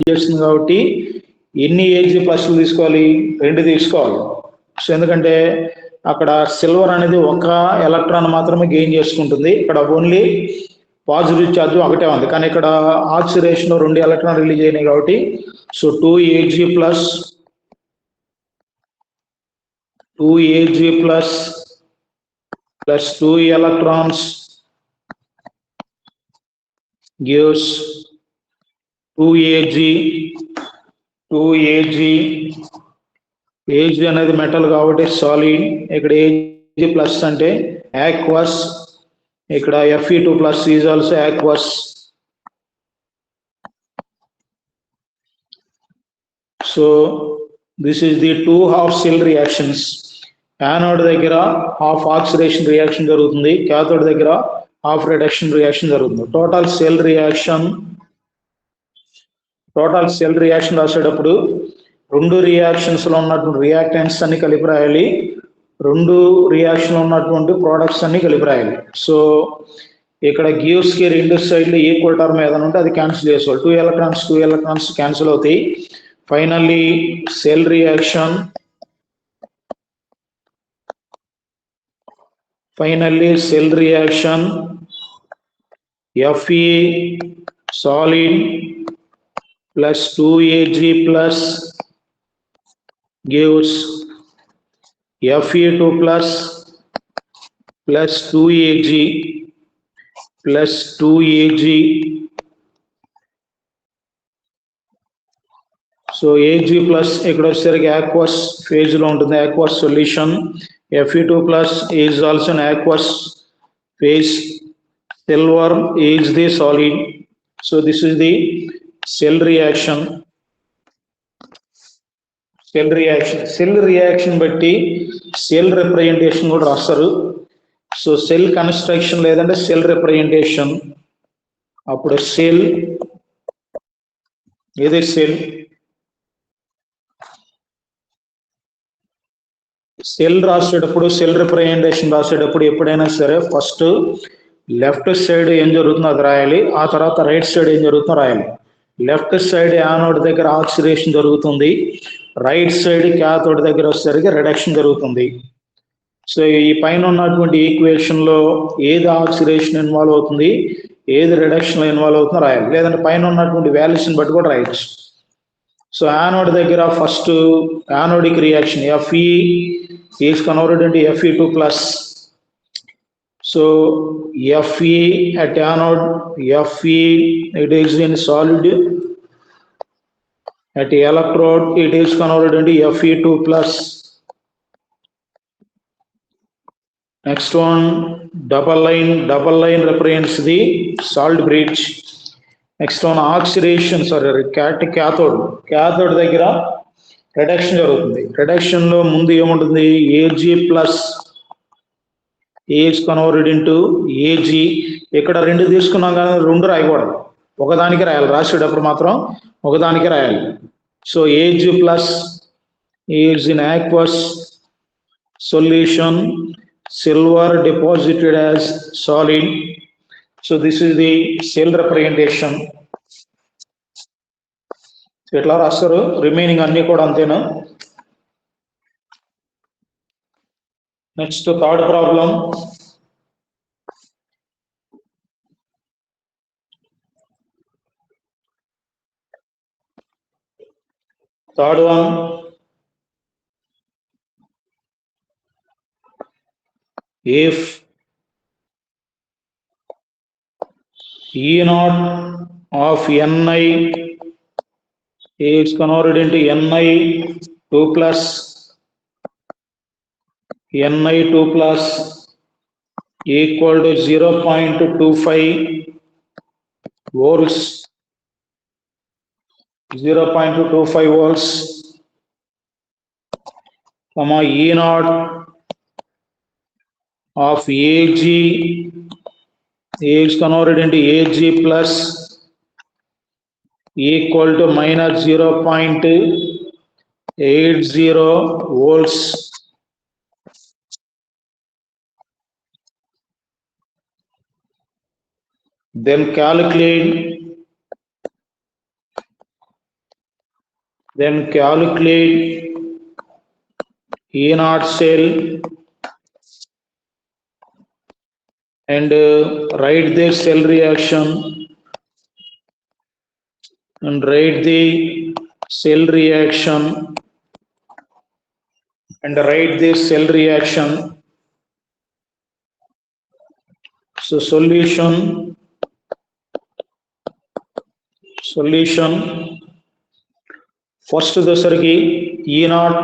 చేస్తుంది కాబట్టి ఎన్ని Ag ప్లస్లు తీసుకోవాలి? 2 తీసుకోవాలి. సో ఎందుకంటే అక్కడ సిల్వర్ అనేది ఒక ఎలక్ట్రాన్ మాత్రమే గెయిన్ చేసుకుంటుంది, ఇక్కడ ఓన్లీ పాజిటివ్ ఛార్జ్ ఒకటే ఉంది. కానీ ఇక్కడ ఆక్సిడేషన్ 2 ఎలక్ట్రాన్ రిలీజ్ అయినాయి కాబట్టి so 2Ag plus 2 electrons gives 2Ag. Ag అనేది మెటల్ కాబట్టి సాలిడ్, ఇక్కడ Ag ప్లస్ అంటే aqueous, ఇక్కడ Fe2 plus is also aqueous. So this is the 2 half cell reactions. Anode దగ్గర హాఫ్ ఆక్సిడేషన్ రియాక్షన్ జరుగుతుంది, cathode దగ్గర హాఫ్ రిడక్షన్ రియాక్షన్ జరుగుతుంది. Total cell reaction రాసేటప్పుడు 2 రియాక్షన్స్ లో ఉన్నటువంటి రియాక్టెంట్స్ అన్ని కలిపి రాయాలి, 2 రియాక్షన్ లో ఉన్నటువంటి ప్రోడక్ట్స్ అన్ని కలిపి రాయాలి. సో ఇక్కడ గివ్స్ కి 2 సైడ్లు ఈక్వల్ టర్మ్ ఏదైనా ఉంటే అది క్యాన్సిల్ చేసుకోవాలి. 2 ఎలక్ట్రాన్స్ క్యాన్సిల్ అవుతాయి. Finally cell reaction Fe solid plus 2Ag plus gives Fe2 plus 2Ag plus 2Ag. So Ag plus ఇక్కడ వచ్చేసరికి aqueous phase లో ఉంటుంది, aqueous solution. Fe2 plus is also an aqueous phase. Silver is the solid. So this is the cell reaction. Cell reaction బట్టి cell representation కూడా రాస్తారు. So cell construction లేదంటే cell representation. అప్పుడు cell ఏదే cell రాసేటప్పుడు, cell representation రాసేటప్పుడు ఎప్పుడైనా సరే ఫస్ట్ లెఫ్ట్ సైడ్ ఏం జరుగుతుందో అది రాయాలి, ఆ తర్వాత రైట్ సైడ్ ఏం జరుగుతుందో రాయాలి. లెఫ్ట్ సైడ్ యానోడ్ దగ్గర ఆక్సిడేషన్ జరుగుతుంది, రైట్ సైడ్ క్యాథోడ్ దగ్గర వచ్చేసరికి రిడక్షన్ జరుగుతుంది. సో ఈ పైన ఉన్నటువంటి ఈక్వేషన్ లో ఏది ఆక్సిడేషన్ ఇన్వాల్వ్ అవుతుంది, ఏది రిడక్షన్ లో ఇన్వాల్వ్ అవుతుందో రాయాలి, లేదంటే పైన ఉన్నటువంటి వాల్యూస్ బట్టి కూడా రాయొచ్చు. సో యానోడ్ దగ్గర first anodic reaction Fe is converted into Fe2 plus. So Fe at anode, Fe it is in solid, at electrode it is converted into Fe2 plus. Next one, double line represents the salt bridge. Next one oxidation cathode దగ్గర reduction జరుగుతుంది. Reduction లో ముందు ఏముంటుంది, Ag plus is converted into Ag. ఇక్కడ 2 తీసుకున్నాం కానీ 2 రాయకూడదు, ఒకదానికి రాయాలి, రాసేటప్పుడు మాత్రం ఒకదానికి రాయాలి. So Ag plus is in aqueous solution, silver deposited as solid. So this is the cell representation. ఎట్లా రాస్తారు, రిమైనింగ్ అన్ని కూడా అంతేనా. Next third problem. Third one, if E0 of Ni is converted into Ni2 plus equal to 0.25 volts, 0.25 volts, comma E0 of Ag is converted into Ag plus equal to minus 0.80 volts. Then calculate Then calculate E naught cell and write the cell reaction and write the cell reaction and write the cell reaction. So solution first దశకి E naught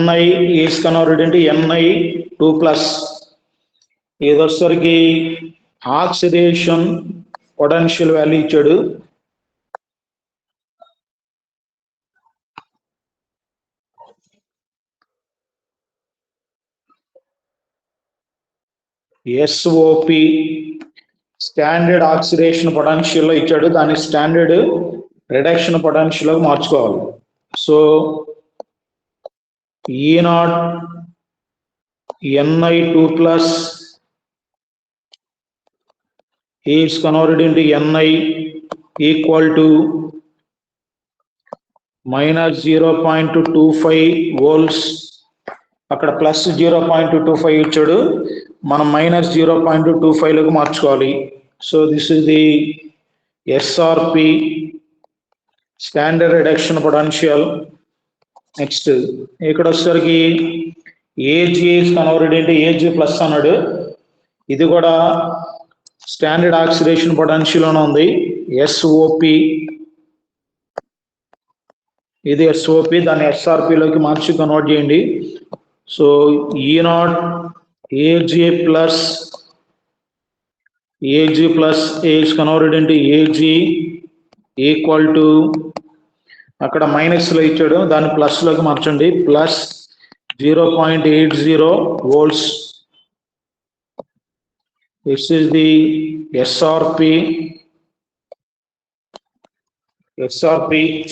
Ni is converted into Ni 2 plus ఇదొసరికి oxidation potential value ఇచ్చాడు. SOP standard oxidation potential లో ఇచ్చాడు, దాన్ని standard reduction potential మార్చుకోవాలి. So ఈ naught Ni2 plus is converted into Ni equal to minus 0.25 volts. అక్కడ plus 0.25 ఇచ్చాడు, మనం మైనస్ 0.25 లకు మార్చుకోవాలి. So this is the SRP standard reduction potential. Next ఇక్కడ వచ్చేసరికి AG converted into AG plus అన్నాడు, ఇది కూడా స్టాండర్డ్ ఆక్సిడేషన్ పొటెన్షియల్ లోనే ఉంది. ఎస్ఓపి ఇది ఎస్ఓపి, దాన్ని ఎస్ఆర్పిలోకి మార్చి కన్వర్ట్ చేయండి. సో ఈ naught AG plus AG converted into AG equal to, అక్కడ మైనస్ లో ఇచ్చాడు, దాన్ని ప్లస్ లోకి మార్చండి, plus 0.80 volts. This is the SRP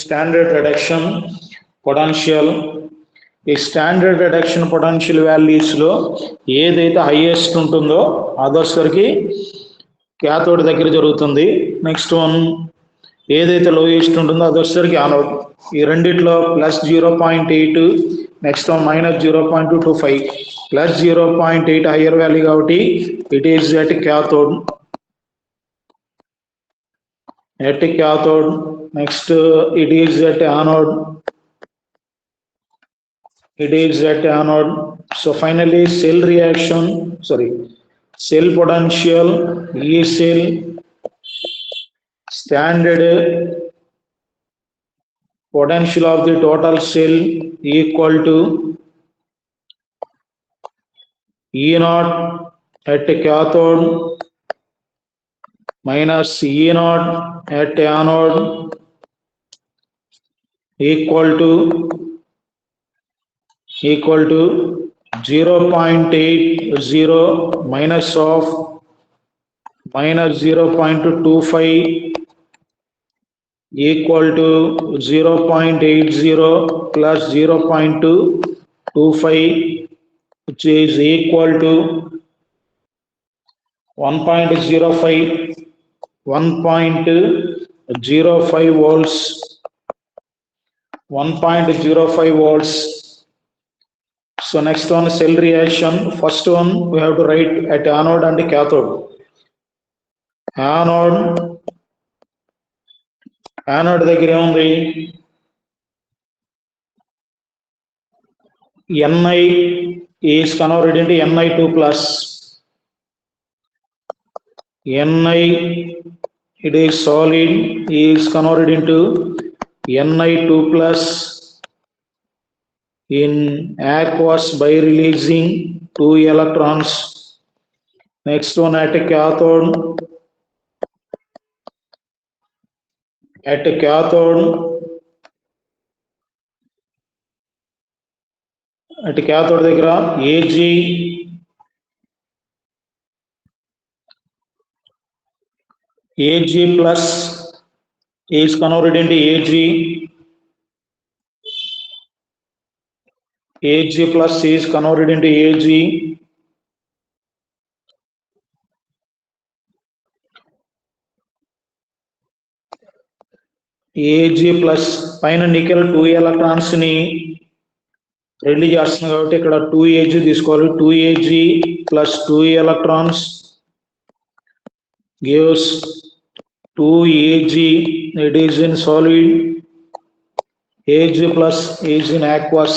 standard reduction potential. ఈ స్టాండర్డ్ రిడక్షన్ పొటెన్షియల్ వాల్యూస్ లో ఏదైతే హైయెస్ట్ ఉంటుందో అదొసరికి క్యాథోడ్ దగ్గర జరుగుతుంది. నెక్స్ట్ వన్ ఏదైతే లోయెస్ట్ ఉంటుందో అదొసరికి యానోడ్. ఈ రెండిట్లో plus 0.8, next one minus 0.25, plus 0.8 higher value కాబట్టి it is at cathode. Next it is at anode. So finally cell potential E cell standard potential of the total cell equal to E naught at cathode minus E naught at anode equal to 0.80 minus of minus 0.25 equal to 0.80 plus 0.25, which is equal to 1.05 volts. 1.05 volts. So next one, cell reaction. First one we have to write at anode and cathode. Anode దగ్గర ఉంది Ni is converted into Ni2 plus. Ni, it is solid, is converted into Ni2 plus in aqueous by releasing 2 electrons. Next one at cathode. At cathode దగ్గర Ag plus is converted into Ag plus is converted into Ag. Ag plus పైన nickel 2 electrons ని release చేస్తుంది కాబట్టి ఇక్కడ 2Ag తీసుకోవాలి. 2Ag plus 2 electrons gives 2Ag. It is in solid. Ag plus is in aqueous.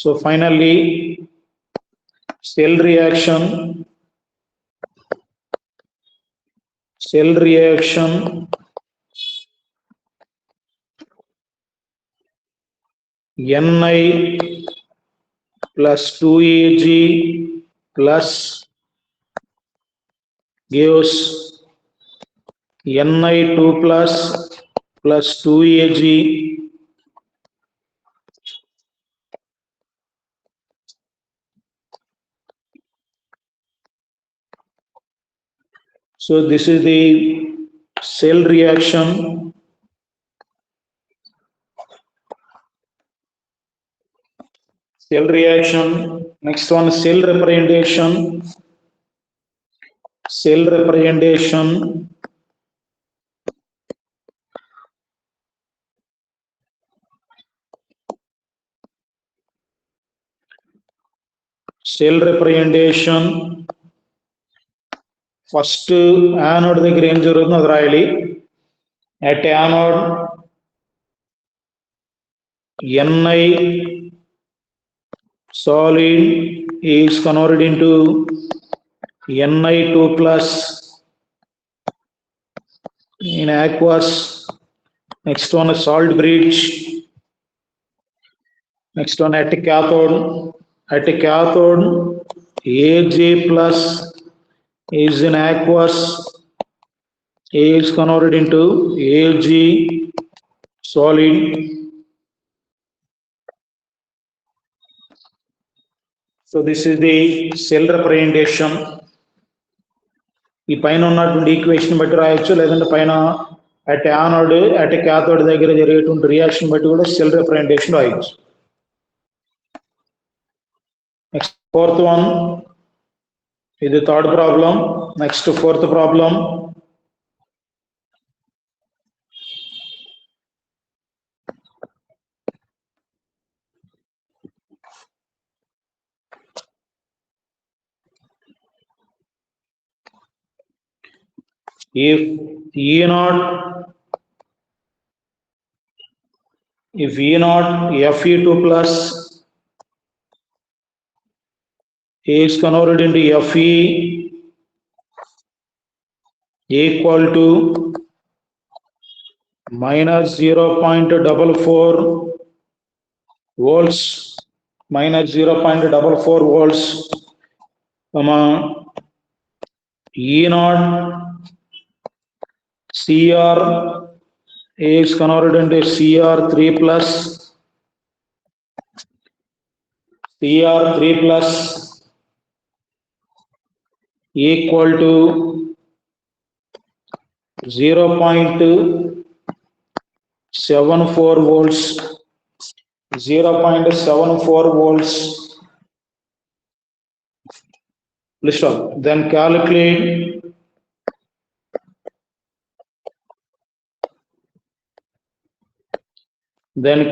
So finally cell reaction Ni plus 2Ag plus gives Ni2 plus 2Ag so this is the cell reaction. Next one, cell representation. First anode దగ్గర ఏం జరుగుతుందో అది రాయాలి. At anode Ni solid is converted into Ni2 plus in aqueous. Next one is salt bridge. Next one at cathode. Ag plus is in aqueous, A is converted into Ag solid. So this is the cell representation. ఈ పైన ఉన్నటువంటి equation బట్టి రాయొచ్చు, లేదంటే పైన at anode at cathode దగ్గర జరిగేటువంటి reaction బట్టి కూడా సెల్ రిప్రజెంటేషన్ రాయొచ్చు. నెక్స్ట్ ఫోర్త్ వన్, ఇది third problem. Next fourth problem. If E0 Fe2 plus is converted into Fe equal to minus 0.44 volts, E0 Cr is converted into Cr3 plus equal to 0.74 volts. Please stop. Then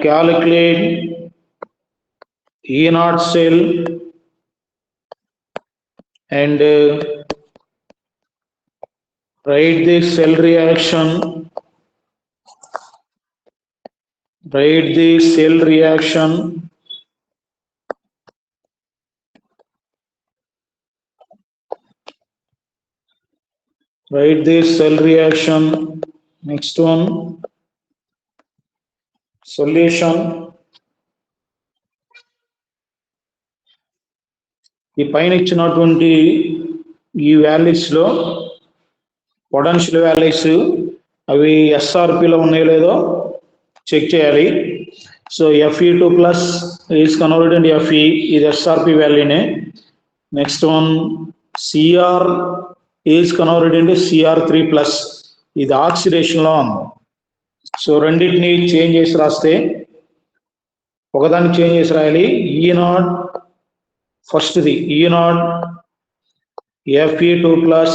calculate E0 cell and write the cell reaction. Write the cell reaction Next one, solution. ఈ పైన ఇచ్చినటువంటి ఈ values లో potential values అవి ఎస్ఆర్పిలో ఉన్నాయో లేదో check చేయాలి. So Fe2 plus is converted into Fe, ఇది ఎస్ఆర్పి వాల్యూనే. Next one Cr is converted into Cr3 ప్లస్, ఇది ఆక్సిడేషన్ లో ఉంది. సో రెండింటిని చేంజ్ చేసి రాస్తే, ఒకదాన్ని చేంజ్ చేసి రాయాలి. E0 ఫస్ట్ది E0 Fe2 plus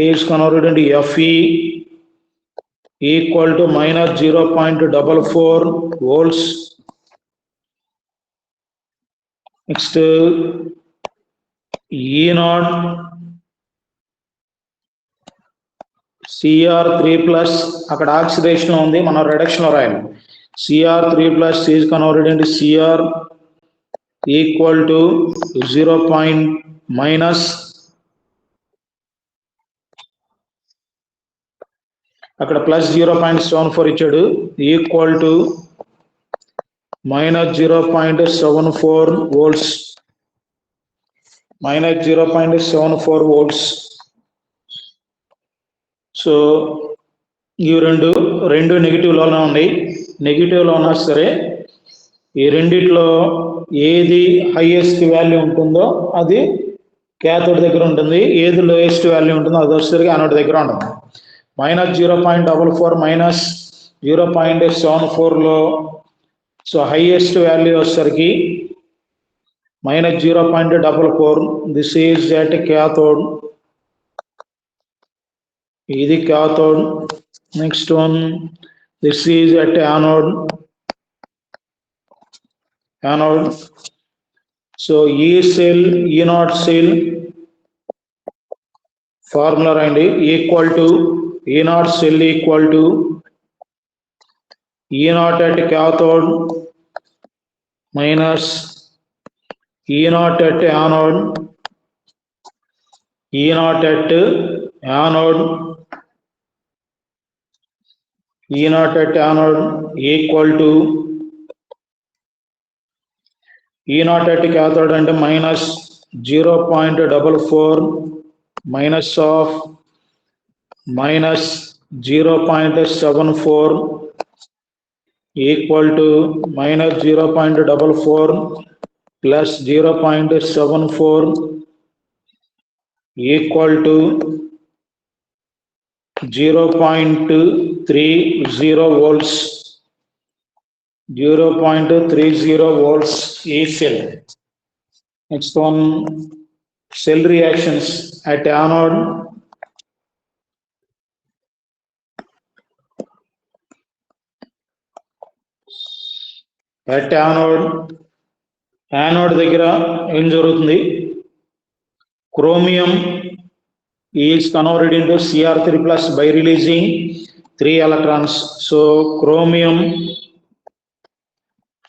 is converted into Fe equal to minus 0.44 volts. Next, E naught Cr3 plus అక్కడ ఆక్సిడేషన్ లో ఉంది, మనం రిడక్షన్ లో రాయాలి. Cr3 plus is converted into Cr equal to 0. minus అక్కడ ప్లస్ 0.74 ఇచ్చాడు, equal to minus 0.74 volts. minus 0.74 volts. So ఈ రెండు నెగిటివ్లోనే ఉన్నాయి. నెగిటివ్లో ఉన్నా సరే ఈ రెండిట్లో ఏది హైయెస్ట్ వాల్యూ ఉంటుందో అది క్యాథోడ్ దగ్గర ఉంటుంది, ఏది లోయెస్ట్ వాల్యూ ఉంటుందో అది వచ్చేసరికి యానోడ్ దగ్గర ఉంటుంది. minus 0.44 minus 0.74లో సో హైయెస్ట్ వాల్యూ వచ్చేసరికి minus 0.44. This is at cathode, ఇది cathode. Next one, this is at anode. So E cell, E naught cell formula and equal to E naught cell equal to E naught at cathode minus E naught at anode. E naught at anode, E naught at anode equal to E naught at cathode and minus 0.44 minus of minus 0.74 equal to minus 0.44 plus 0.74 equal to 0.30 volts. 0.30 volts E cell. Next one, cell reactions at anode. At anode దగ్గర ఏం జరుగుతుంది? Chromium is converted into Cr3 plus by releasing 3 electrons. So chromium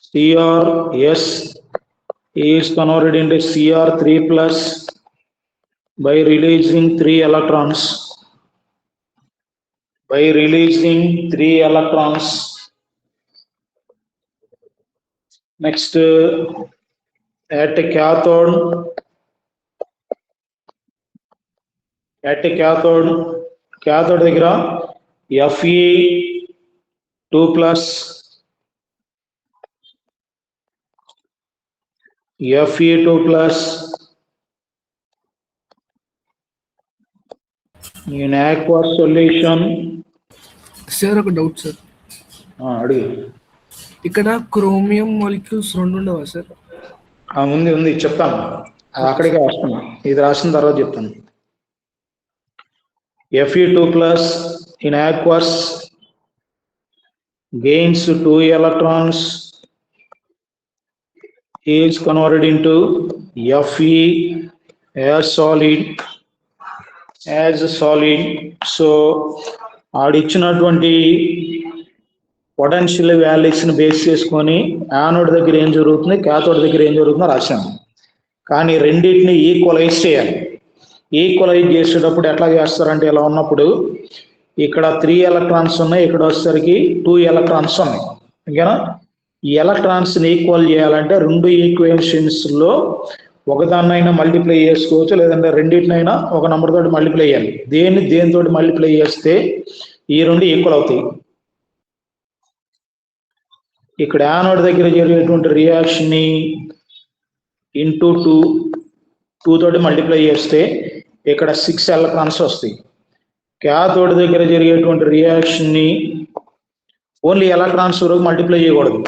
Crs is converted into Cr3 plus by releasing 3 electrons. Next, at cathode దగ్గర Fe2 plus in aqueous solution. Sir ఒక doubt sir, అడిగి ఇక్కడ chromium molecules రెండు ఉండవా sir? ఉంది చెప్తాను, అక్కడికే వస్తున్నా, ఇది రాసిన తర్వాత చెప్తాను. Fe2 plus in aqueous gains 2 electrons, is converted into Fe as solid. So ఆడిచ్చినటువంటి పొటెన్షియల్ వాల్యూస్ ని బేస్ చేసుకొని యానోడ్ దగ్గర ఏం జరుగుతుంది, క్యాథోడ్ దగ్గర ఏం జరుగుతుందో రాశాను. కానీ రెండింటిని ఈక్వలైజ్ చేయాలి. ఈక్వలైజ్ చేసేటప్పుడు ఎట్లా చేస్తారంటే, ఇలా ఉన్నప్పుడు ఇక్కడ 3 ఎలక్ట్రాన్స్ ఉన్నాయి, ఇక్కడ వచ్చేసరికి 2 ఎలక్ట్రాన్స్ ఉన్నాయి. ఓకేనా? ఈ ఎలక్ట్రాన్స్ ని ఈక్వల్ చేయాలంటే రెండు ఈక్వేషన్స్ లో ఒకదాన్నైనా మల్టిప్లై చేసుకోవచ్చు, లేదంటే రెండింటినైనా ఒక నెంబర్ తోటి మల్టిప్లై చేయాలి. దేనితో మల్టిప్లై చేస్తే ఈ రెండు ఈక్వల్ అవుతాయి. ఇక్కడ యానోడ్ దగ్గర జరిగేటువంటి రియాక్షన్ ని ఇంటూ 2 తోటి మల్టిప్లై చేస్తే ఇక్కడ 6 ఎలక్ట్రాన్స్ వస్తాయి. క్యాథోడ్ దగ్గర జరిగేటువంటి రియాక్షన్ ని ఓన్లీ ఎలక్ట్రాన్స్ వరకు మల్టిప్లై చేయకూడదు,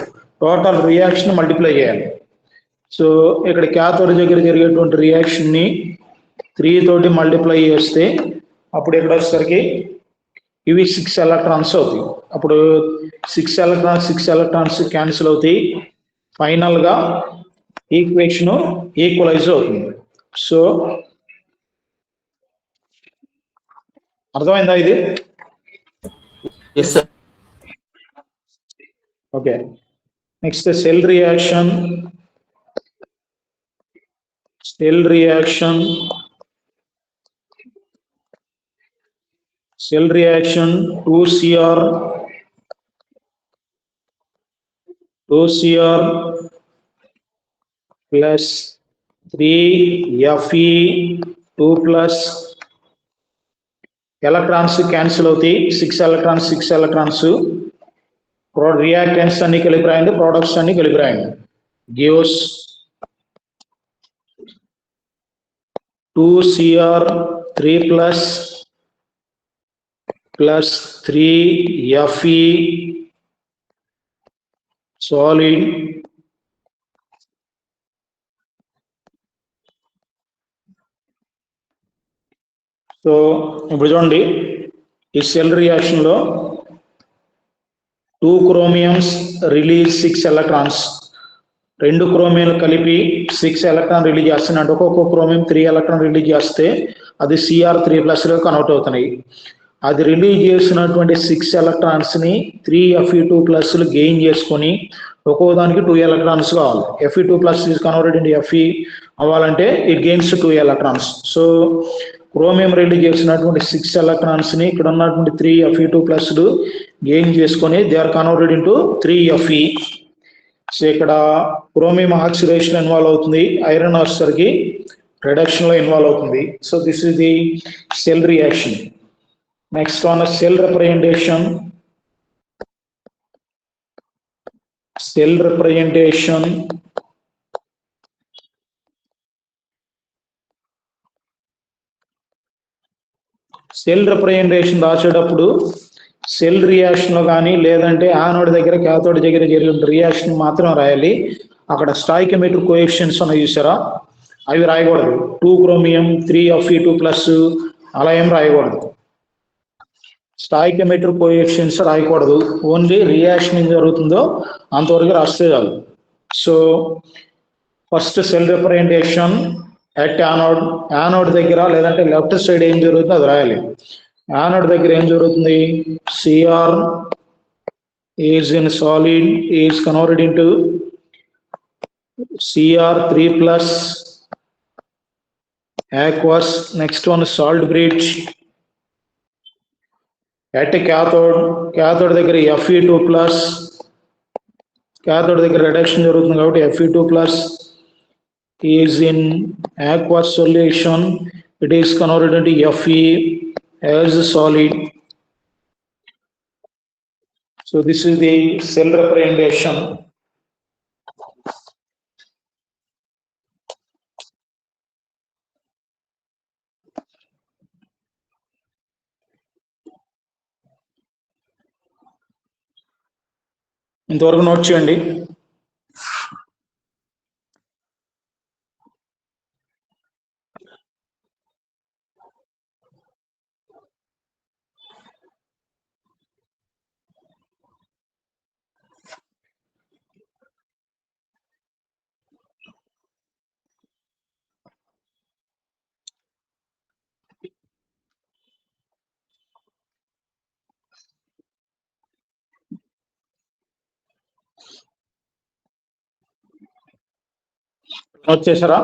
టోటల్ రియాక్షన్ మల్టిప్లై చేయాలి. సో ఇక్కడ క్యాథోడ్ దగ్గర జరిగేటువంటి రియాక్షన్ ని 3 తోటి మల్టిప్లై చేస్తే అప్పుడు ఇక్కడ వచ్చేసరికి ఇవి 6 ఎలక్ట్రాన్స్ అవుతాయి. అప్పుడు 6 ఎలక్ట్రాన్స్ క్యాన్సిల్ అవుతాయి. ఫైనల్ గా ఈక్వేషన్ ఈక్వలైజ్ అవుతుంది. సో అర్థమైందా ఇది? Yes, sir. Okay. Next cell reaction. Cell reaction 2Cr plus 3Fe 2 plus electrons cancel అవుతాయి. 6 electrons reactants అన్ని కలిపి రాయండి, products అన్ని కలిపి రాయండి. gives 2Cr 3 plus 3Fe solid so ఇప్పుడు చూడండి, ఈ సెల్ రియాక్షన్ లో 2 chromiums రిలీజ్ 6 ఎలక్ట్రాన్స్. 2 క్రోమియంలు కలిపి 6 ఎలక్ట్రాన్ రిలీజ్ చేస్తున్నాడు. ఒక్కొక్క క్రోమియం 3 ఎలక్ట్రాన్ రిలీజ్ చేస్తే అది Cr3+ లో కన్వర్ట్ అవుతున్నాయి. అది రిలీజ్ చేసినటువంటి 6 ఎలక్ట్రాన్స్ ని 3Fe2+ గెయిన్ చేసుకొని ఒక్కో దానికి 2 ఎలక్ట్రాన్స్ కావాలి. Fe2+ is converted into Fe అవ్వాలంటే it gains 2 electrons. So chromium release చేసినటువంటి 6 ఎలక్ట్రాన్స్ ని ఇక్కడ ఉన్నటువంటి 3Fe2+ గెయిన్ చేసుకొని they are converted into 3Fe. So ఇక్కడ క్రోమియం ఆక్సిడేషన్ ఇన్వాల్వ్ అవుతుంది, ఐరన్ వచ్చేసరికి రిడక్షన్ లో ఇన్వాల్వ్ అవుతుంది. So this is the cell reaction. Next on cell representation. Cell representation రాసేటప్పుడు సెల్ రియాక్షన్ లో కానీ లేదంటే యానోడ్ దగ్గర క్యాథోడ్ దగ్గర జరిగిన రియాక్షన్ మాత్రం రాయాలి. అక్కడ స్టాయికియోమెట్రిక్ కోఎఫిషియెంట్స్ ఉన్నాయి చూసారా, అవి రాయకూడదు. 2 chromium 3Fe2+ అలా ఏం రాయకూడదు. స్టాయికియోమెట్రిక్ కోఎఫిషియెంట్స్ రాయకూడదు. ఓన్లీ రియాక్షన్ ఏం జరుగుతుందో అంతవరకు రాస్తే చాలు. So first cell representation at anode దగ్గర లేదంటే లెఫ్ట్ సైడ్ ఏం జరుగుతుందో అది రాయాలి. యానోడ్ దగ్గర ఏం జరుగుతుంది, Cr is in solid is converted into Cr3+ aqueous. Next one salt bridge. At cathode దగ్గర Fe2+, cathode దగ్గర రిడక్షన్ జరుగుతుంది కాబట్టి Fe2+ is in aqueous solution, it is converted into Fe as solid. So this is the cell representation. ఇంతవరకు note చేయండి. Note చేశారా?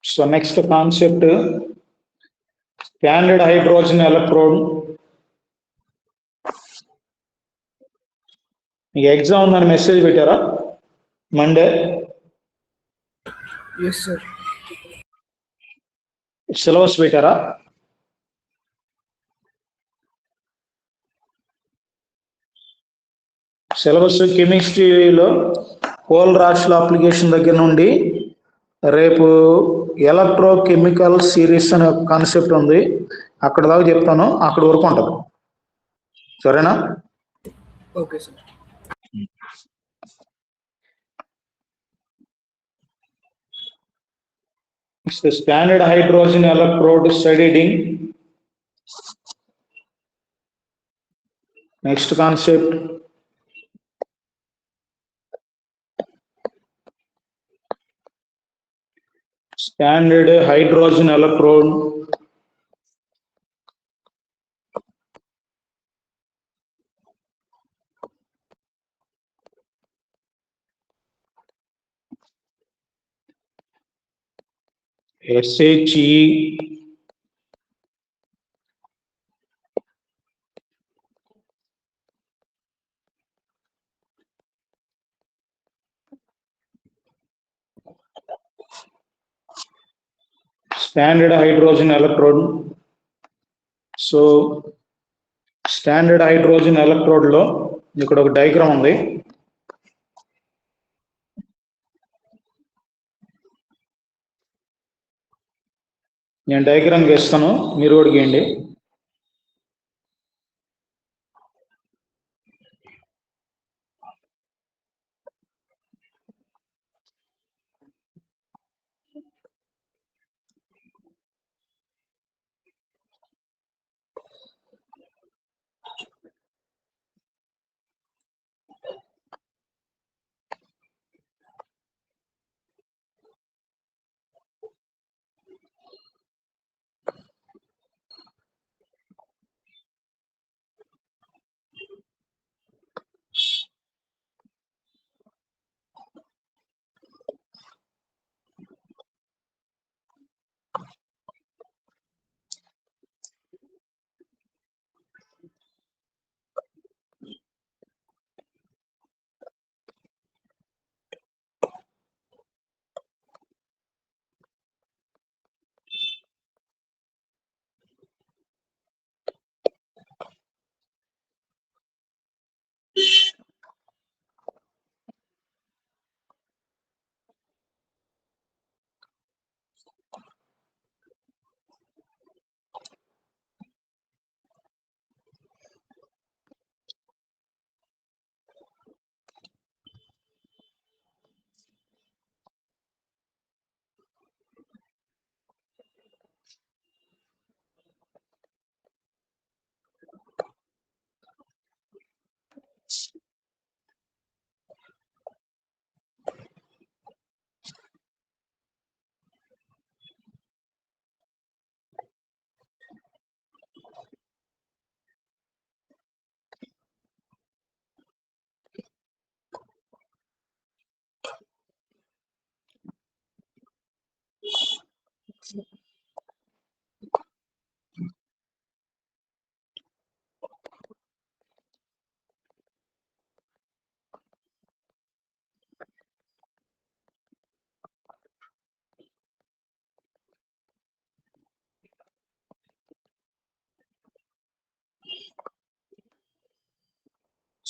So next concept standard hydrogen electrode. మీకు exam ఉందని message పెట్టారా Monday? Yes, sir. Syllabus పెట్టారా? Syllabus కెమిస్ట్రీలో coal రాష్ట్ర application దగ్గర నుండి రేపు ఎలక్ట్రోకెమికల్ సిరీస్ అనే కాన్సెప్ట్ ఉంది, అక్కడ దాకా చెప్తాను, అక్కడ వరకు ఉంటుంది. సరేనా? Okay, sir. Standard hydrogen electrode స్టడీడింగ్ Next concept, standard hydrogen electrode. SHE standard hydrogen electrode. So standard hydrogen electrode లో ఇక్కడ ఒక డయాగ్రామ్ ఉంది. నేను డయాగ్రామ్ గీస్తాను, మీరు కూడా గీయండి.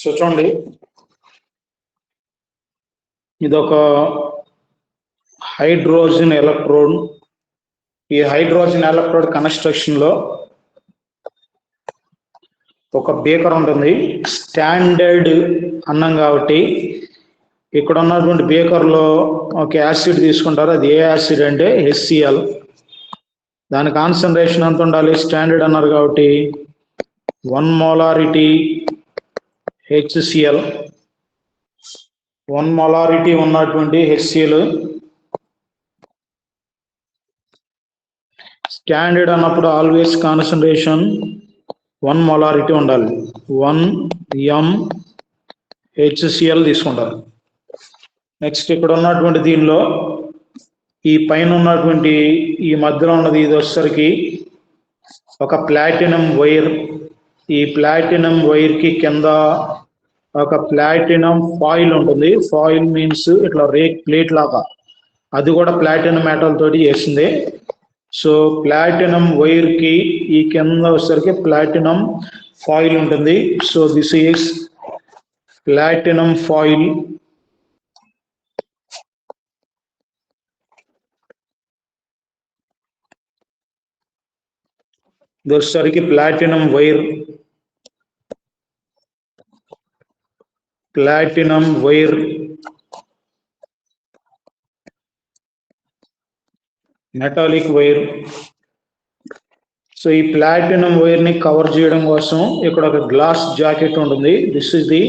సో చూడండి, ఇదొక హైడ్రోజన్ ఎలక్ట్రోడ్. ఈ హైడ్రోజన్ ఎలక్ట్రోడ్ కన్స్ట్రక్షన్ లో ఒక బీకర్ ఉంటుంది. స్టాండర్డ్ అన్నాం కాబట్టి ఇక్కడ ఉన్నటువంటి బీకర్ లో ఒక యాసిడ్ తీసుకుంటారు. అది ఏ యాసిడ్ అంటే HCl. దాని కాన్సన్ట్రేషన్ ఎంత ఉండాలి? స్టాండర్డ్ అన్నారు కాబట్టి 1 మోలారిటీ HCl, 1 మొలారిటీ ఉన్నటువంటి HCl. స్టాండర్డ్ అన్నప్పుడు ఆల్వేస్ కాన్సన్ట్రేషన్ 1 మొలారిటీ ఉండాలి. 1 mHCl తీసుకుంటారు. నెక్స్ట్ ఇక్కడ ఉన్నటువంటి దీనిలో ఈ పైన ఉన్నటువంటి ఈ మధ్యలో ఉన్నది ఇది వచ్చేసరికి ఒక ప్లాటినం వైర్. ఈ ప్లాటినం వైర్ కి కింద ఒక ప్లాటినం ఫాయిల్ ఉంటుంది. ఫాయిల్ మీన్స్ ఇట్లా రేక్ ప్లేట్ లాగా, అది కూడా ప్లాటినం మెటల్ తోటి చేసింది. సో ప్లాటినం వైర్ కి ఈ కింద వచ్చేసరికి ప్లాటినం ఫాయిల్ ఉంటుంది. So this is platinum foil. ఇది వచ్చేసరికి platinum wire. Platinum wire metallic wire. So ఈ ప్లాటినం వైర్ ని కవర్ చేయడం కోసం ఇక్కడ ఒక గ్లాస్ జాకెట్ ఉంటుంది. This is the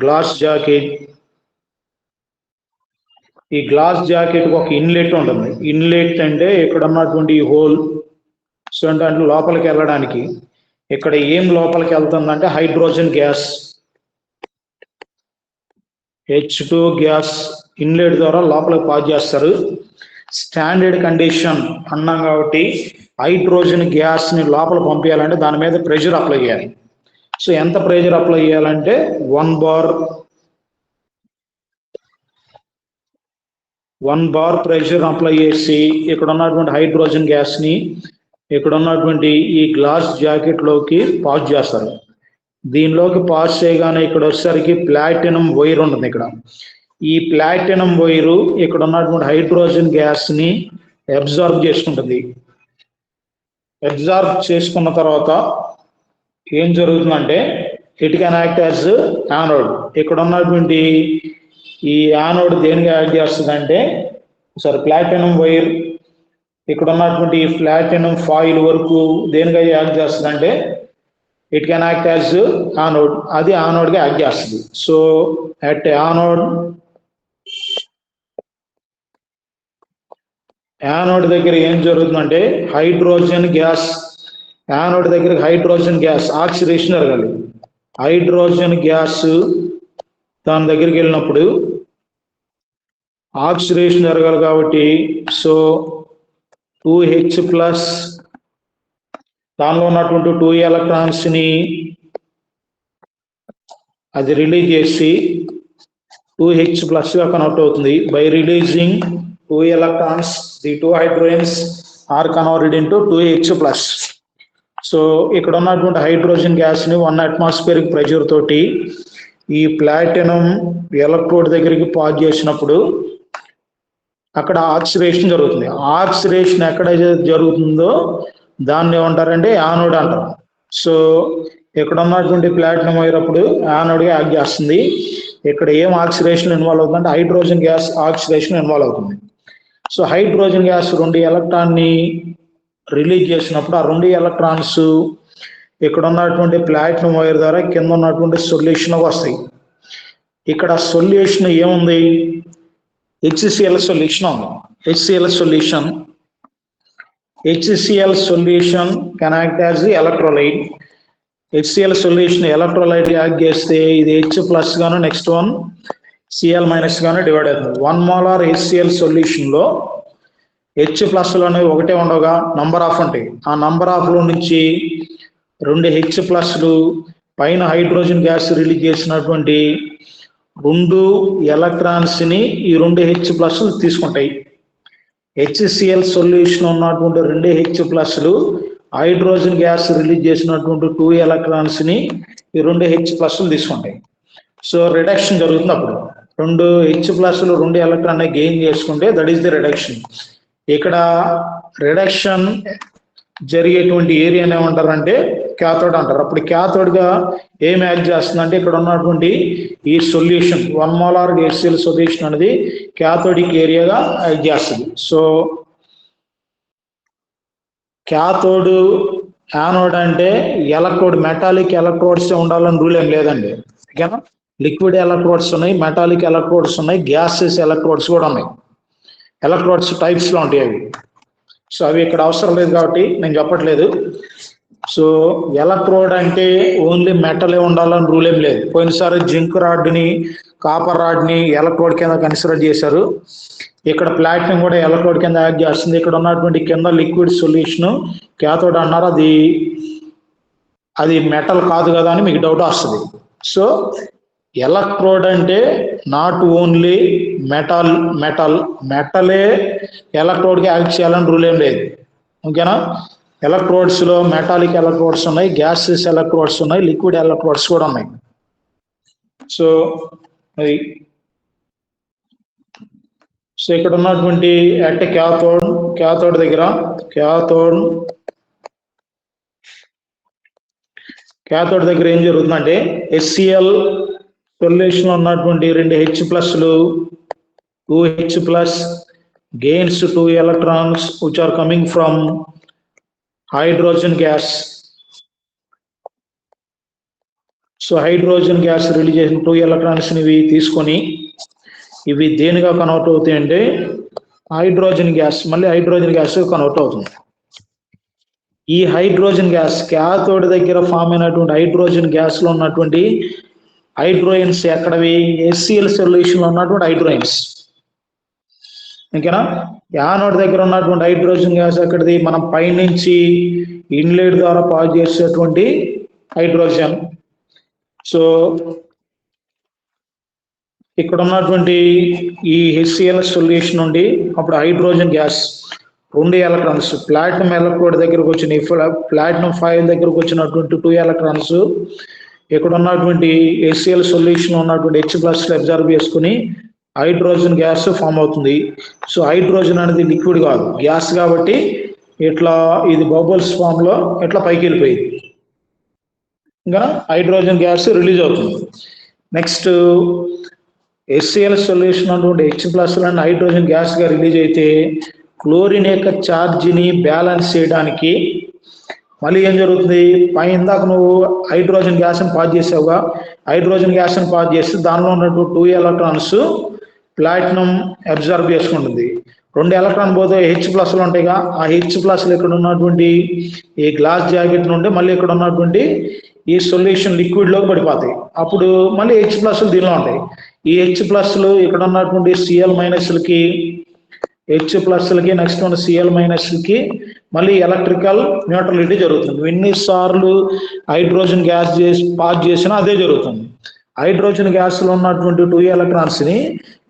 glass jacket. ఈ గ్లాస్ జాకెట్ ఒక ఇన్లెట్ ఉంటుంది. ఇన్లెట్ అంటే ఇక్కడ ఉన్నటువంటి హోల్. సో అంటే లోపలికి వెళ్ళడానికి ఇక్కడ ఏం లోపలికి వెళ్తుందంటే hydrogen gas, H2 gas inlet ద్వారా లోపలికి పాస్ చేస్తారు. స్టాండర్డ్ కండిషన్ అన్నాం కాబట్టి హైడ్రోజన్ గ్యాస్ ని లోపల పంపించాలంటే దాని మీద ప్రెషర్ అప్లై చేయాలి. సో ఎంత ప్రెషర్ అప్లై చేయాలంటే 1 బార్ ప్రెషర్ అప్లై చేసి ఇక్కడ ఉన్నటువంటి హైడ్రోజన్ గ్యాస్ ని ఇక్కడ ఉన్నటువంటి ఈ గ్లాస్ జాకెట్ లోకి పాస్ చేస్తారు. దీనిలోకి పాస్ చేయగానే ఇక్కడ వచ్చేసరికి ప్లాటినం వైర్ ఉంటుంది. ఇక్కడ ఈ ప్లాటినం వైరు ఇక్కడ ఉన్నటువంటి హైడ్రోజన్ గ్యాస్ ని అబ్జార్బ్ చేసుకుంటుంది. అబ్జార్బ్ చేసుకున్న తర్వాత ఏం జరుగుతుందంటే it can act as anode. ఇక్కడ ఉన్నటువంటి ఈ యానోడ్ దేనికి యాక్ట్ చేస్తుందంటే ప్లాటినం వైర్ ఇక్కడ ఉన్నటువంటి ప్లాటినం ఫాయిల్ వరకు దేనిగా యాక్ట్ చేస్తుందంటే it can act as anode. అది యానోడ్ గా యాక్ట్ చేస్తుంది. సో అట్ యానోడ్ దగ్గర ఏం జరుగుతుందంటే హైడ్రోజన్ గ్యాస్, యానోడ్ దగ్గర హైడ్రోజన్ గ్యాస్ ఆక్సిడేషన్ జరగాలి. హైడ్రోజన్ గ్యాస్ దాని దగ్గరికి వెళ్ళినప్పుడు ఆక్సిడేషన్ జరగాలి కాబట్టి సో 2H+ దానిలో ఉన్నటువంటి 2 ఎలక్ట్రాన్స్ ని అది రిలీజ్ చేసి 2H+ గా కన్వర్ట్ అవుతుంది. By releasing 2 electrons the 2 hydrogens are converted into 2H+. So ఇక్కడ ఉన్నటువంటి హైడ్రోజన్ గ్యాస్ ని 1 atmospheric ప్రెషర్ తోటి ఈ ప్లాటినం ఎలక్ట్రోడ్ దగ్గరికి పాస్ చేసినప్పుడు అక్కడ ఆక్సిడేషన్ జరుగుతుంది. ఆక్సిడేషన్ ఎక్కడ జరుగుతుందో దాన్ని ఏమంటారంటే యానోడ్ అంటారు. సో ఇక్కడ ఉన్నటువంటి ప్లాటినం అయినప్పుడు యానోడ్ గా యాక్ట్ చేస్తుంది. ఇక్కడ ఏం ఆక్సిడేషన్ ఇన్వాల్వ్ అవుతుందంటే హైడ్రోజన్ గ్యాస్ ఆక్సిడేషన్ ఇన్వాల్వ్ అవుతుంది. సో హైడ్రోజన్ గ్యాస్ 2 ఎలక్ట్రాన్ ని రిలీజ్ చేసినప్పుడు ఆ 2 ఎలక్ట్రాన్స్ ఇక్కడ ఉన్నటువంటి ప్లాటినం వైర్ ద్వారా కింద ఉన్నటువంటి సొల్యూషన్ వస్తాయి. ఇక్కడ సొల్యూషన్ ఏముంది? HCl solution ఉంది. HCl solution can act as the electrolyte. HCl solution electrolyte act చేస్తే ఇది H+ గాను నెక్స్ట్ వన్ Cl- గాను డివైడ్ అవుతుంది. 1 molar HCl సొల్యూషన్ లో H+ లోనే ఒకటే ఉండగా నంబర్ ఆఫ్ ఉంటాయి. ఆ నంబర్ ఆఫ్ లో నుంచి 2 H+ పైన హైడ్రోజన్ గ్యాస్ రిలీజ్ చేసినటువంటి 2 ఎలక్ట్రాన్స్ ని ఈ 2 H+ తీసుకుంటాయి. HCl సొల్యూషన్ ఉన్నటువంటి 2 H+ హైడ్రోజన్ గ్యాస్ రిలీజ్ చేసినటువంటి 2 ఎలక్ట్రాన్స్ ని ఈ 2 H+ తీసుకుంటాయి. సో రిడక్షన్ జరుగుతుంది. అప్పుడు 2 H+ 2 ఎలక్ట్రాన్ గెయిన్ చేసుకుంటే దట్ ఈస్ ది రిడక్షన్. ఇక్కడ రిడక్షన్ జరిగేటువంటి ఏరియాని ఏమంటారంటే క్యాథోడ్ అంటారు. అప్పుడు క్యాథోడ్ గా ఏం యాక్ట్ చేస్తుందంటే ఇక్కడ ఉన్నటువంటి ఈ సొల్యూషన్ 1 molar HCl సొల్యూషన్ అనేది క్యాథోడిక్ ఏరియాగా యాక్ట్ చేస్తుంది. సో క్యాథోడ్ యానోడ్ అంటే ఎలక్ట్రోడ్ మెటాలిక్ ఎలక్ట్రోడ్స్ ఉండాలని రూల్ ఏం లేదండి. ఓకేనా? లిక్విడ్ ఎలక్ట్రోడ్స్ ఉన్నాయి, మెటాలిక్ ఎలక్ట్రోడ్స్ ఉన్నాయి, గ్యాసెస్ ఎలక్ట్రోడ్స్ కూడా ఉన్నాయి. ఎలక్ట్రోడ్స్ టైప్స్ లో ఉంటాయి అవి. సో అవి ఇక్కడ అవసరం లేదు కాబట్టి నేను చెప్పట్లేదు. సో ఎలక్ట్రోడ్ అంటే ఓన్లీ మెటలే ఉండాలని రూల్ ఏం లేదు. పోయినసారి జింక్ రాడ్ ని కాపర్ రాడ్ ని ఎలక్ట్రోడ్ కింద కన్సిడర్ చేశారు. ఇక్కడ ప్లాటినం కూడా ఎలక్ట్రోడ్ కింద యాక్ట్ చేస్తుంది. ఇక్కడ ఉన్నటువంటి కింద లిక్విడ్ సొల్యూషన్ క్యాథోడ్ అన్నారు, అది మెటల్ కాదు కదా అని మీకు డౌట్ వస్తుంది. సో ఎలక్ట్రోడ్ అంటే నాట్ ఓన్లీ మెటలే ఎలక్ట్రోడ్ కి యాక్ట్ చేయాలని రూల్ ఏం లేదు. ఓకేనా? ఎలక్ట్రోడ్స్ లో మెటాలిక్ ఎలక్ట్రోడ్స్ ఉన్నాయి, గ్యాసెస్ ఎలక్ట్రోడ్స్ ఉన్నాయి, లిక్విడ్ ఎలక్ట్రోడ్స్ కూడా ఉన్నాయి. సో అది ఇక్కడ ఉన్నటువంటి అట్ క్యాథోడ్ దగ్గర ఏం జరుగుతుందంటే HCl సొల్యూషన్ ఉన్నటువంటి 2 H+, 2 H+ gains 2 electrons which are coming from hydrogen gas. So hydrogen gas release చేసిన 2 ఎలక్ట్రాన్స్ ఇవి తీసుకొని ఇవి దేనిగా కన్వర్ట్ అవుతాయి అంటే హైడ్రోజన్ గ్యాస్, మళ్ళీ హైడ్రోజన్ గ్యాస్ కన్వర్ట్ అవుతుంది. ఈ హైడ్రోజన్ గ్యాస్ క్యాథోడ్ దగ్గర ఫామ్ అయినటువంటి హైడ్రోజన్ గ్యాస్ లో ఉన్నటువంటి హైడ్రోజన్స్ ఎక్కడవి? HCl సొల్యూషన్ లో ఉన్నటువంటి హైడ్రోజన్స్. ఓకేనా? యానోడ్ దగ్గర ఉన్నటువంటి హైడ్రోజన్ గ్యాస్ ఎక్కడిది? మనం పైనుంచి ఇన్లెట్ ద్వారా పాస్ చేసేటువంటి హైడ్రోజన్. సో ఇక్కడ ఉన్నటువంటి ఈ HCl సొల్యూషన్ నుండి అప్పుడు hydrogen gas 2 electrons platinum electrode దగ్గరకు వచ్చినాయి. ప్లాటినం 5 దగ్గరకు వచ్చినటువంటి 2 ఎలక్ట్రాన్స్ ఇక్కడ ఉన్నటువంటి HCl సొల్యూషన్ ఉన్నటువంటి H+ అబ్జర్వ్ చేసుకుని హైడ్రోజన్ గ్యాస్ ఫామ్ అవుతుంది. సో హైడ్రోజన్ అనేది లిక్విడ్ కాదు, గ్యాస్ కాబట్టి ఇట్లా ఇది బబుల్స్ ఫామ్ లో ఇట్లా పైకి వెళ్ళిపోయింది. ఇంకా హైడ్రోజన్ గ్యాస్ రిలీజ్ అవుతుంది. నెక్స్ట్ HCl సొల్యూషన్ అటువంటి H+ అండ్ హైడ్రోజన్ గ్యాస్ గా రిలీజ్ అయితే క్లోరిన్ యొక్క ఛార్జిని బ్యాలెన్స్ చేయడానికి మళ్ళీ ఏం జరుగుతుంది? పైన ఇందాక నువ్వు హైడ్రోజన్ గ్యాస్ ని పాస్ చేసావుగా, హైడ్రోజన్ గ్యాస్ ని పాస్ చేస్తే దానిలో ఉన్నటువంటి 2 ఎలక్ట్రాన్స్ ప్లాటినం అబ్జర్వ్ చేసుకుంటుంది. 2 ఎలక్ట్రాన్ పోతే H+ ఉంటాయిగా, ఆ H+ ఇక్కడ ఉన్నటువంటి ఈ గ్లాస్ జాకెట్ నుండి మళ్ళీ ఇక్కడ ఉన్నటువంటి ఈ సొల్యూషన్ లిక్విడ్ లోకి పడిపోతాయి. అప్పుడు మళ్ళీ H+ దీనిలో ఉంటాయి. ఈ H+ ఇక్కడ ఉన్నటువంటి Cl- H+కి నెక్స్ట్ ఉన్న Cl- మళ్ళీ ఎలక్ట్రికల్ న్యూట్రలిటీ జరుగుతుంది. ఎన్నిసార్లు హైడ్రోజన్ గ్యాస్ పాస్ చేసినా అదే జరుగుతుంది. హైడ్రోజన్ గ్యాస్ లో ఉన్నటువంటి 2 ఎలక్ట్రాన్స్ ని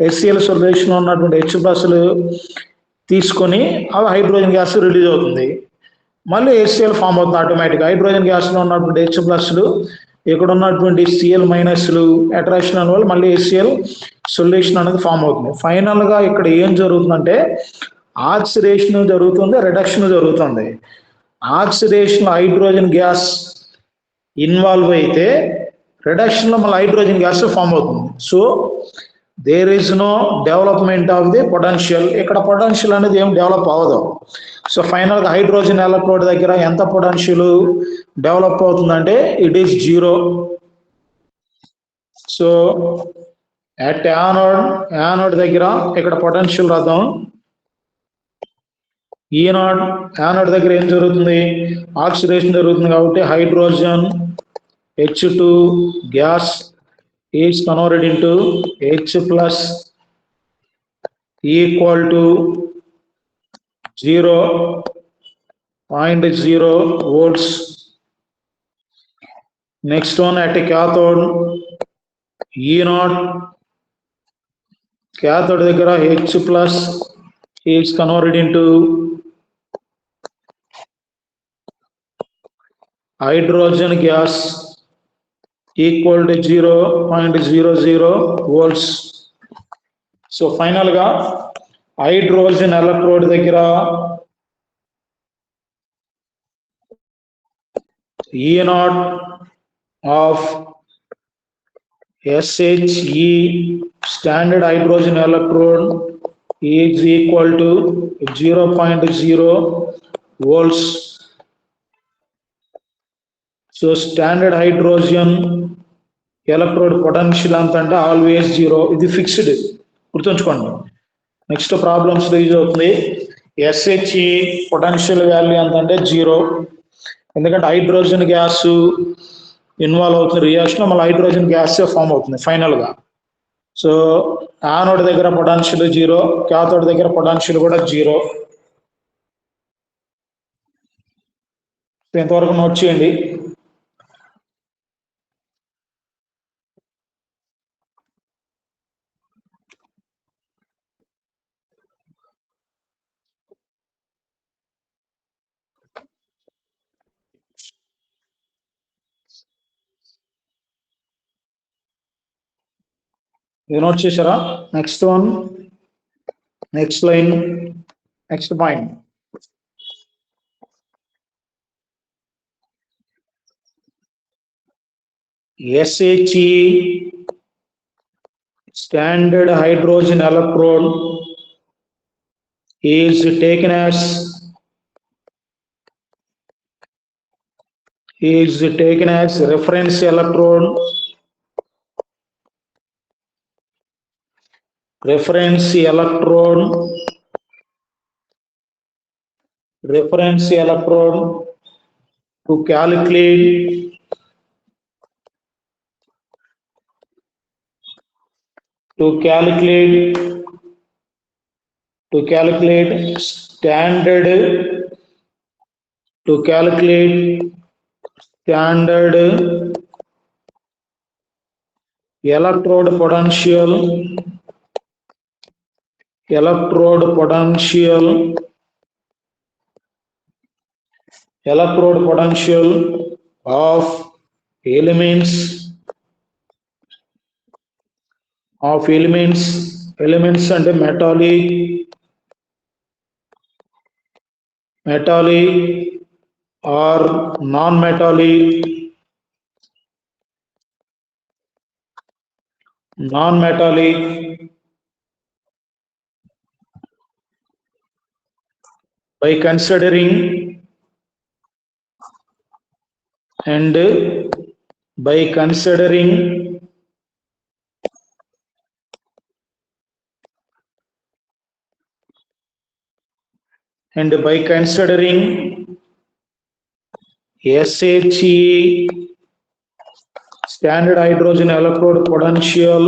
HCl సొల్యూషన్ లో ఉన్నటువంటి H+ తీసుకొని అవి హైడ్రోజన్ గ్యాస్ రిలీజ్ అవుతుంది. మళ్ళీ HCl ఫామ్ అవుతుంది ఆటోమేటిక్. హైడ్రోజన్ గ్యాస్ లో ఉన్నటువంటి H+ ఇక్కడ ఉన్నటువంటి Cl- అట్రాక్షన్ వల్ల మళ్ళీ HCl సొల్యూషన్ అనేది ఫామ్ అవుతుంది. ఫైనల్ గా ఇక్కడ ఏం జరుగుతుందంటే ఆక్సిడేషన్ జరుగుతుంది, రిడక్షన్ జరుగుతుంది. ఆక్సిడేషన్ హైడ్రోజన్ గ్యాస్ ఇన్వాల్వ్ అయితే రిడక్షన్ లో మళ్ళీ హైడ్రోజన్ గ్యాస్ ఫామ్ అవుతుంది. So there is no development of the potential. ఇక్కడ పొటెన్షియల్ అనేది ఏం డెవలప్ అవ్వదు. సో ఫైనల్ గా హైడ్రోజన్ ఎలక్ట్రోడ్ దగ్గర ఎంత పొటెన్షియల్ డెవలప్ అవుతుందంటే it is 0. So at anode దగ్గర ఇక్కడ పొటెన్షియల్ రాద్దాం. యానోడ్ దగ్గర ఏం జరుగుతుంది? ఆక్సిడేషన్ జరుగుతుంది కాబట్టి hydrogen H2 gas is converted into H+ equal to 0.0 volts. Next one at cathode, cathode దగ్గర H+ is converted into hydrogen gas equal to 0.00 volts. So final గా హైడ్రోజన్ ఎలక్ట్రోడ్ దగ్గర E0 of SHE standard hydrogen electrode is equal to 0.0 volts. So standard hydrogen electrode potential అంటే always 0. ఇది fixed, గుర్తుంచుకోండి. Next problems use అవుతుంది. SHE potential value ఎంత అంటే 0, ఎందుకంటే hydrogen gas involve అవుతుంది రియాక్షన్, మళ్ళీ హైడ్రోజన్ గ్యాస్ ఫామ్ అవుతుంది ఫైనల్ గా. సో యానోడ్ దగ్గర పొటెన్షియల్ 0, క్యాథోడ్ దగ్గర పొటెన్షియల్ కూడా 0. ఇంతవరకు నోట్ చేయండి. ఇది నోట్ చేశారా? Next one, next line, next point. SHE standard hydrogen electrode is taken as is taken as reference electrode. Reference electrode to calculate standard electrode potential of elements and metallic or non-metallic by considering SHE standard hydrogen electrode potential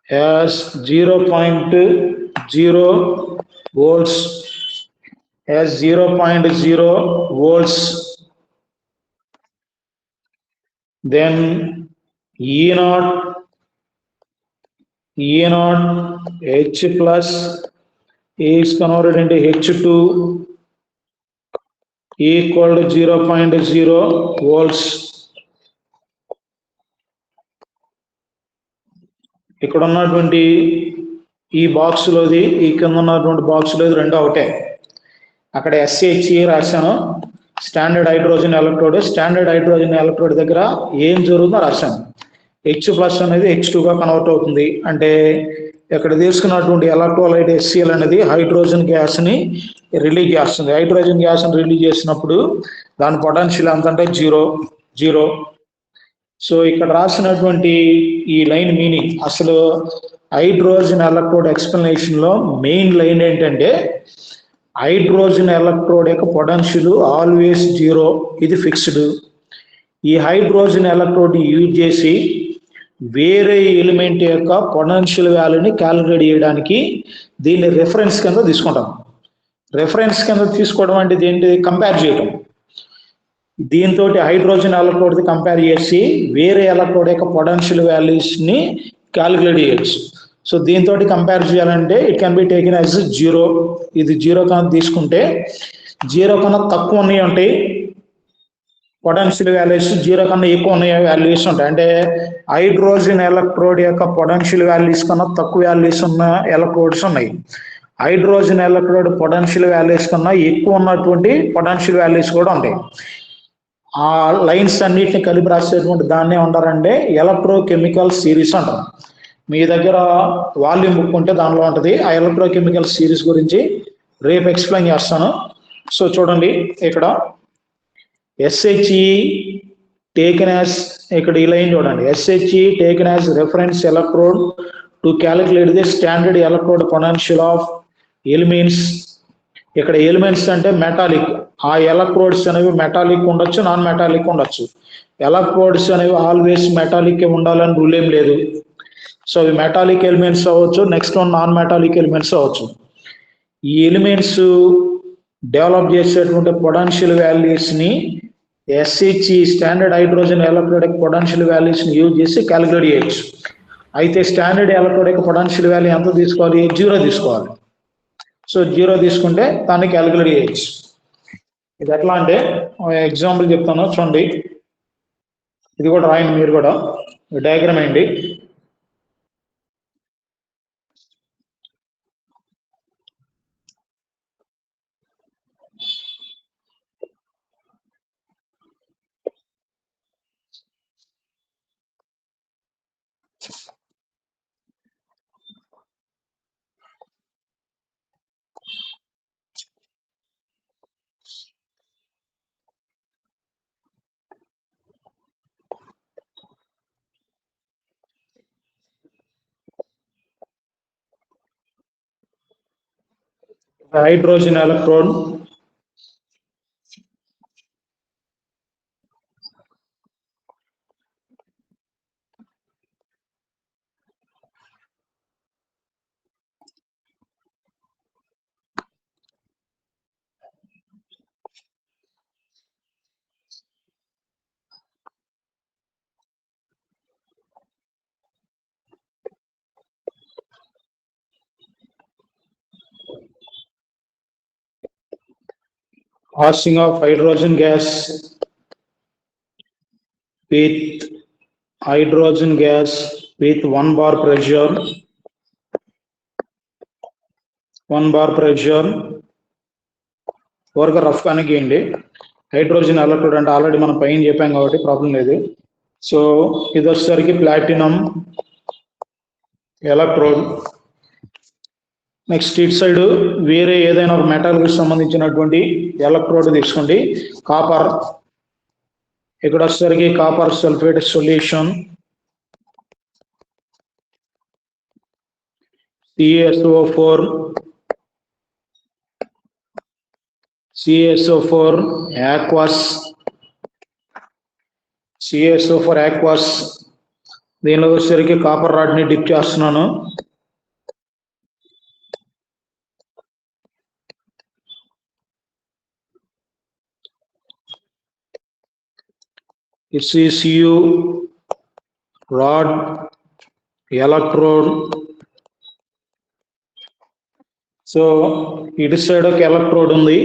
as 0.0 volts, then E0 H plus is converted into H2 equal to 0.0 volts. ఇక్కడ ఉన్నటువంటి ఈ box లోది ఈ కింద ఉన్నటువంటి box లోది రెండు ఒకటే. అక్కడ SHE రాశాను, స్టాండర్డ్ హైడ్రోజన్ ఎలక్ట్రోడ్ దగ్గర ఏం జరుగుతుందో రాశాను. H ప్లస్ అనేది H2 గా కన్వర్ట్ అవుతుంది. అంటే ఇక్కడ తీసుకున్నటువంటి ఎలక్ట్రోలైట్ HCl అనేది హైడ్రోజన్ గ్యాస్ ని రిలీజ్ చేస్తుంది. హైడ్రోజన్ గ్యాస్ ని రిలీజ్ చేసినప్పుడు దాని పొటెన్షియల్ ఎంత అంటే జీరో. సో ఇక్కడ రాసినటువంటి ఈ లైన్ మీనింగ్, అసలు హైడ్రోజన్ ఎలక్ట్రోడ్ ఎక్స్ప్లెనేషన్ లో మెయిన్ లైన్ ఏంటంటే హైడ్రోజన్ ఎలక్ట్రోడ్ యొక్క పొటెన్షియల్ ఆల్వేస్ జీరో, ఇది ఫిక్స్డ్. ఈ హైడ్రోజన్ ఎలక్ట్రోడ్ యూజ్ చేసి వేరే ఎలిమెంట్ యొక్క పొటెన్షియల్ వాల్యూని క్యాలిక్యులేట్ చేయడానికి దీన్ని రెఫరెన్స్ కింద తీసుకుంటాం. రెఫరెన్స్ కింద తీసుకోవడం అంటే ఏంటి? కంపేర్ చేయడం. దీంతో హైడ్రోజన్ ఎలక్ట్రోడ్ కంపేర్ చేసి వేరే ఎలక్ట్రోడ్ యొక్క పొటెన్షియల్ వాల్యూస్ ని క్యాలిక్యులేట్ చేయొచ్చు. సో దీంతో కంపేర్ చేయాలంటే it can be taken as zero. ఇది జీరో కన్నా తీసుకుంటే, జీరో కన్నా తక్కువ ఉన్నాయి ఉంటాయి పొటెన్షియల్ వాల్యూస్, జీరో కన్నా ఎక్కువ ఉన్న వాల్యూస్ ఉంటాయి. అంటే హైడ్రోజన్ ఎలక్ట్రోడ్ యొక్క పొటెన్షియల్ వాల్యూస్ కన్నా తక్కువ వాల్యూస్ ఉన్న ఎలక్ట్రోడ్స్ ఉన్నాయి. హైడ్రోజన్ ఎలక్ట్రోడ్ పొటెన్షియల్ వాల్యూస్ కన్నా ఎక్కువ ఉన్నటువంటి పొటెన్షియల్ వాల్యూస్ కూడా ఉంటాయి. ఆ లైన్స్ అన్నిటిని కలిపి రాసేటువంటి దాన్నే ఉంటారంటే ఎలక్ట్రోకెమికల్ సిరీస్ అంటారు. మీ దగ్గర వాల్యూమ్ బుక్ ఉంటే దానిలో ఉంటుంది. ఆ ఎలక్ట్రోకెమికల్ సిరీస్ గురించి రేపు ఎక్స్ప్లెయిన్ చేస్తాను. సో చూడండి, ఇక్కడ SHE టేకెన్ యాజ్, ఇక్కడ ఈ లైన్ చూడండి, SHE taken as reference electrode to calculate the standard electrode potential of elements. ఇక్కడ ఎలిమెంట్స్ అంటే మెటాలిక్. ఆ ఎలక్ట్రోడ్స్ అనేవి మెటాలిక్ ఉండొచ్చు, నాన్ మెటాలిక్ ఉండొచ్చు. ఎలక్ట్రోడ్స్ అనేవి ఆల్వేస్ మెటాలిక్ ఉండాలని రూల్ ఏం లేదు. సో అవి మెటాలిక్ ఎలిమెంట్స్ అవ్వచ్చు, next one non metallic elements అవ్వచ్చు. ఈ ఎలిమెంట్స్ డెవలప్ చేసేటువంటి పొటెన్షియల్ వాల్యూస్ ని SHE standard hydrogen electrode potential values ని యూజ్ చేసి క్యాలిక్యులేట్ చేయొచ్చు. అయితే స్టాండర్డ్ ఎలక్ట్రోడ్ పొటెన్షియల్ వాల్యూ ఎంత తీసుకోవాలి? జీరో తీసుకోవాలి. సో జీరో తీసుకుంటే దాన్ని క్యాలిక్యులేట్ చేయొచ్చు. ఇది ఎట్లా అంటే ఎగ్జాంపుల్ చెప్తాను చూడండి. ఇది కూడా రాయండి, మీరు కూడా డయాగ్రామ్ అయ్యండి. hydrogen electrode. Passing of hydrogen gas with hydrogen gas with 1 bar pressure. 1 bar pressure. Work rough కానీ గీయండి. హైడ్రోజన్ ఎలక్ట్రోడ్ అంటే ఆల్రెడీ మనం పైన చెప్పాం కాబట్టి ప్రాబ్లం లేదు. సో ఇది వచ్చేసరికి ప్లాటినం ఎలక్ట్రోడ్. నెక్స్ట్ ఇటు సైడ్ వేరే ఏదైనా ఒక మెటల్ కి సంబంధించినటువంటి ఎలక్ట్రోడ్ తీసుకోండి. కాపర్, ఇక్కడ వచ్చేసరికి copper sulphate solution CaSO4 aqueous, CaSO4 aqueous. దీనిలో వచ్చేసరికి కాపర్ రాడ్ ని డిప్ చేస్తున్నాను. Cu rod electrode. సో ఇటు సైడ్ ఒక ఎలక్ట్రోడ్ ఉంది,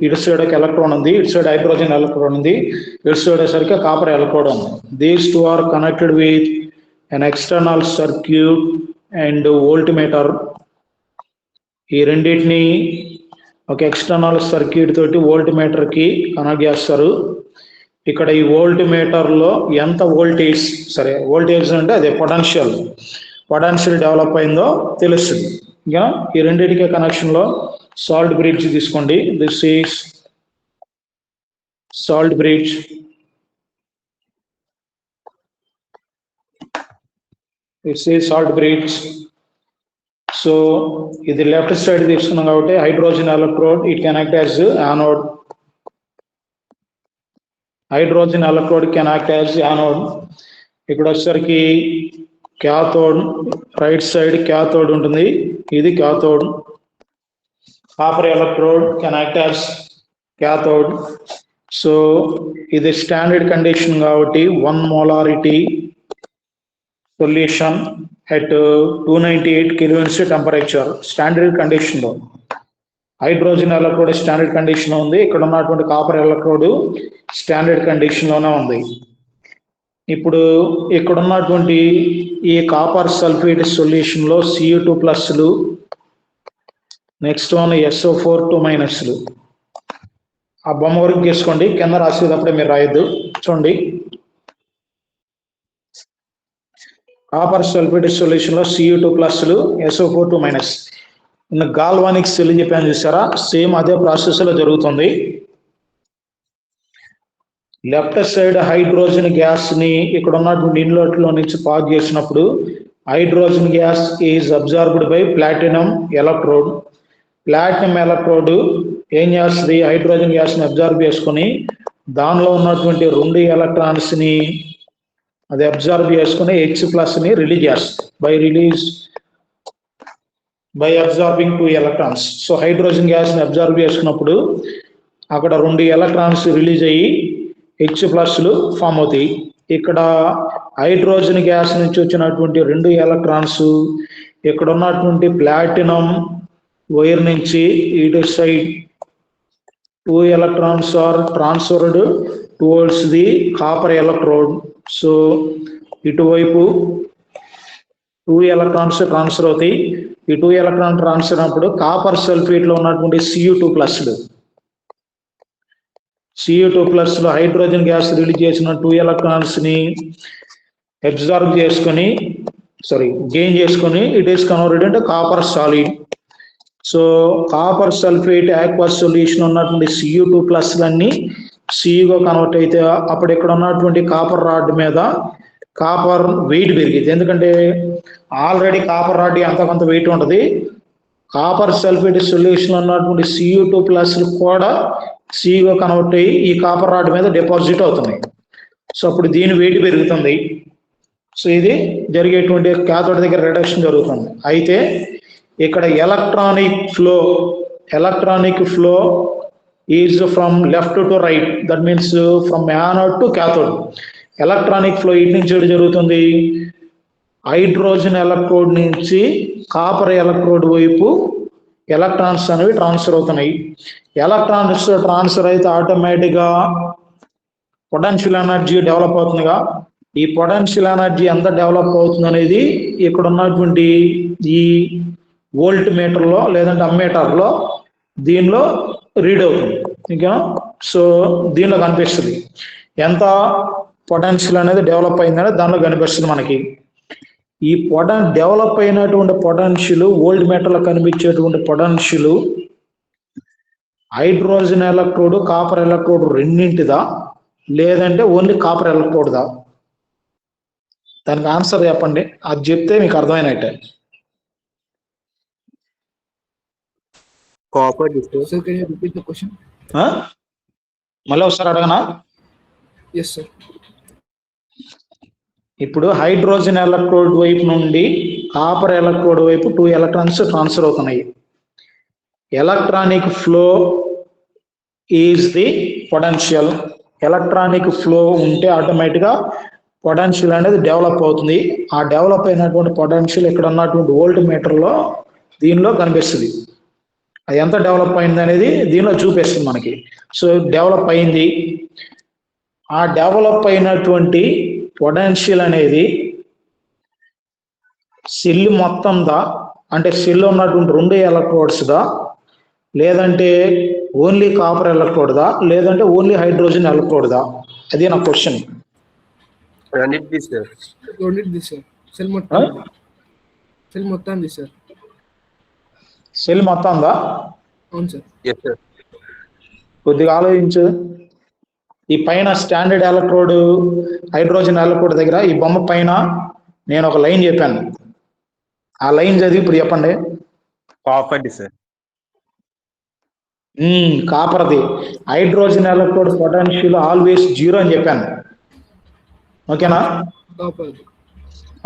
ఇటు సైడ్ ఒక ఎలక్ట్రాన్ ఉంది, ఇటు సైడ్ హైడ్రోజన్ ఎలక్ట్రాన్ ఉంది, ఇటు సైడ్ వచ్చేసరికి కాపర్ ఎలక్ట్రోడ్ ఉంది. These two are connected with an external circuit and voltmeter. ఈ రెండింటిని ఒక ఎక్స్టర్నల్ సర్క్యూట్ తోటి వోల్ట్మీటర్ కి కనెక్ట్ చేస్తారు. ఇక్కడ ఈ వోల్ట్మీటర్ లో ఎంత వోల్టేజ్, సరే వోల్టేజ్ అంటే అదే పొటెన్షియల్ డెవలప్ అయిందో తెలుస్తుంది. ఇంకా ఈ రెండింటికి కనెక్షన్ లో సాల్ట్ బ్రిడ్జ్ తీసుకోండి. This is salt bridge. So ఇది లెఫ్ట్ సైడ్ తీసుకున్నాం కాబట్టి hydrogen electrode it connect as anode. Hydrogen electrode connect as anode. ఇక్కడ వచ్చేసరికి క్యాథోడ్, రైట్ సైడ్ క్యాథోడ్ ఉంటుంది, ఇది cathode. Copper electrode connect as cathode. So ఇది standard condition కాబట్టి 1 molarity solution at 298 kelvins temperature standard condition లో. Hydrogen electrode standard condition లో ఉంది, ఇక్కడ ఉన్నటువంటి కాపర్ ఎలక్ట్రోడ్ స్టాండర్డ్ కండిషన్ లోనే ఉంది. ఇప్పుడు ఇక్కడ ఉన్నటువంటి ఈ కాపర్ సల్ఫేట్ సొల్యూషన్ లో Cu2+లు, నెక్స్ట్ వన్ SO4 2-లు. ఆ బొమ్మ వరకు చేసుకోండి, కింద రాసేటప్పుడే మీరు రాయొద్దు. చూడండి, కాపర్ సల్ఫేట్ సొల్యూషన్ లో Cu2+లు, SO4 2-. ఇన్న గాల్వానిక్ సెల్ చెప్పాను చూసారా, సేమ్ అదే ప్రాసెస్ లో జరుగుతుంది. లెఫ్ట్ సైడ్ హైడ్రోజన్ గ్యాస్ ని ఇక్కడ ఉన్నటువంటి ఇన్లెట్ లో నుంచి పాస్ చేసినప్పుడు hydrogen gas is absorbed by platinum electrode. Platinum electrode ఏం చేస్తుంది, హైడ్రోజన్ గ్యాస్ ని అబ్జార్బ్ చేసుకుని దానిలో ఉన్నటువంటి 2 ఎలక్ట్రాన్స్ ని అది అబ్జార్బ్ చేసుకుని H+ ని రిలీజ్ చేస్తుంది by absorbing 2 electrons. So hydrogen gas ని అబ్జార్బ్ చేసుకున్నప్పుడు అక్కడ 2 ఎలక్ట్రాన్స్ రిలీజ్ అయ్యి H+లు ఫామ్ అవుతాయి. ఇక్కడ హైడ్రోజన్ గ్యాస్ నుంచి వచ్చినటువంటి 2 ఎలక్ట్రాన్స్ ఇక్కడ ఉన్నటువంటి ప్లాటినం వైర్ నుంచి ఇటు side 2 electrons are transferred towards the copper electrode. So ఇటువైపు 2 electrons ట్రాన్స్ఫర్ అవుతాయి. ఈ 2 electron ట్రాన్స్ఫర్ అయినప్పుడు కాపర్ సల్ఫేట్ లో ఉన్నటువంటి Cu2+లు హైడ్రోజన్ గ్యాస్ రిలీజ్ చేసిన 2 electrons ని అబ్జార్బ్ చేసుకొని గెయిన్ చేసుకొని it is converted into copper solid. So copper sulphate aqueous solution ఉన్నటువంటి Cu2+లన్నీ Cuగా కన్వర్ట్ అయితే అప్పుడు ఇక్కడ ఉన్నటువంటి కాపర్ రాడ్ మీద కాపర్ వెయిట్ పెరిగింది. ఎందుకంటే ఆల్రెడీ కాపర్ రాడ్ అంత కొంత వెయిట్ ఉంటుంది, కాపర్ సల్ఫేట్ సొల్యూషన్ ఉన్నటువంటి Cu2 ప్లస్ కూడా Cగా కన్వర్ట్ అయ్యి ఈ కాపర్ రాడ్ మీద డిపాజిట్ అవుతున్నాయి. సో అప్పుడు దీని వెయిట్ పెరుగుతుంది. సో ఇది జరిగేటువంటి క్యాథోడ్ దగ్గర రిడక్షన్ జరుగుతుంది. అయితే ఇక్కడ electronic flow is from left to right, that means from anode to cathode. Electronic flow ఇటు నుంచి ఎటు జరుగుతుంది, హైడ్రోజన్ ఎలక్ట్రోడ్ నుంచి కాపర్ ఎలక్ట్రోడ్ వైపు ఎలక్ట్రాన్స్ అనేవి ట్రాన్స్ఫర్ అవుతున్నాయి. ఎలక్ట్రాన్స్ ట్రాన్స్ఫర్ అయితే ఆటోమేటిక్గా పొటెన్షియల్ ఎనర్జీ డెవలప్ అవుతుందిగా. ఈ పొటెన్షియల్ ఎనర్జీ ఎంత డెవలప్ అవుతుంది అనేది ఇక్కడ ఉన్నటువంటి ఈ వోల్ట్ మీటర్లో లేదంటే అమ్మీటర్లో దీనిలో రీడ్ అవుతుంది. ఇంకా సో దీనిలో కనిపిస్తుంది ఎంత పొటెన్షియల్ అనేది డెవలప్ అయిందనేది దానిలో కనిపిస్తుంది మనకి. ఈ డెవలప్ అయినటువంటి పొటెన్షియల్ వోల్ట్ మీటర్లో కనిపించేటువంటి potential hydrogen electrode copper electrode రెండింటిదా లేదంటే ఓన్లీ కాపర్ ఎలక్ట్రోడ్దా? దానికి ఆన్సర్ చెప్పండి. అది చెప్తే మీకు అర్థమైనట్టే. Copper. Sir, can you repeat the question? మళ్ళీ ఒకసారి అడగనా? Yes, sir. ఇప్పుడు హైడ్రోజన్ ఎలక్ట్రోడ్ వైపు నుండి కాపర్ ఎలక్ట్రోడ్ వైపు 2 ఎలక్ట్రాన్స్ ట్రాన్స్ఫర్ అవుతున్నాయి. Electronic flow is the potential. Electronic flow ఉంటే ఆటోమేటిక్గా పొటెన్షియల్ అనేది డెవలప్ అవుతుంది. ఆ డెవలప్ అయినటువంటి పొటెన్షియల్ ఇక్కడ ఉన్నటువంటి వోల్ట్ మీటర్లో దీనిలో కనిపిస్తుంది. అది ఎంత డెవలప్ అయింది అనేది దీనిలో చూపిస్తుంది మనకి. సో డెవలప్ అయింది. ఆ డెవలప్ అయినటువంటి పొటెన్షియల్ అనేది సెల్ మొత్తందా, అంటే సెల్ ఉన్నటువంటి 2 ఎలక్ట్రోడ్స్దా, లేదంటే ఓన్లీ కాపర్ ఎలక్ట్రోడ్దా, లేదంటే ఓన్లీ హైడ్రోజన్ ఎలక్ట్రోడ్దా? అదే నా క్వశ్చన్. రెండింటిది సార్. రెండింటిది సార్. సెల్ మొత్తం సార్. సెల్ మొత్తందా? అవును సార్. Yes sir. కొద్దిగా ఆలోచించు. ఈ పైన స్టాండర్డ్ ఎలక్ట్రోడ్ హైడ్రోజన్ ఎలక్ట్రోడ్ దగ్గర ఈ బొమ్మ పైన నేను ఒక లైన్ చెప్పాను. ఆ లైన్ చదివి ఇప్పుడు చెప్పండి. Copper sir. కాపర్ది. హైడ్రోజన్ ఎలక్ట్రోడ్ పొటెన్షియల్ ఆల్వేస్ 0 అని చెప్పాను. ఓకేనా?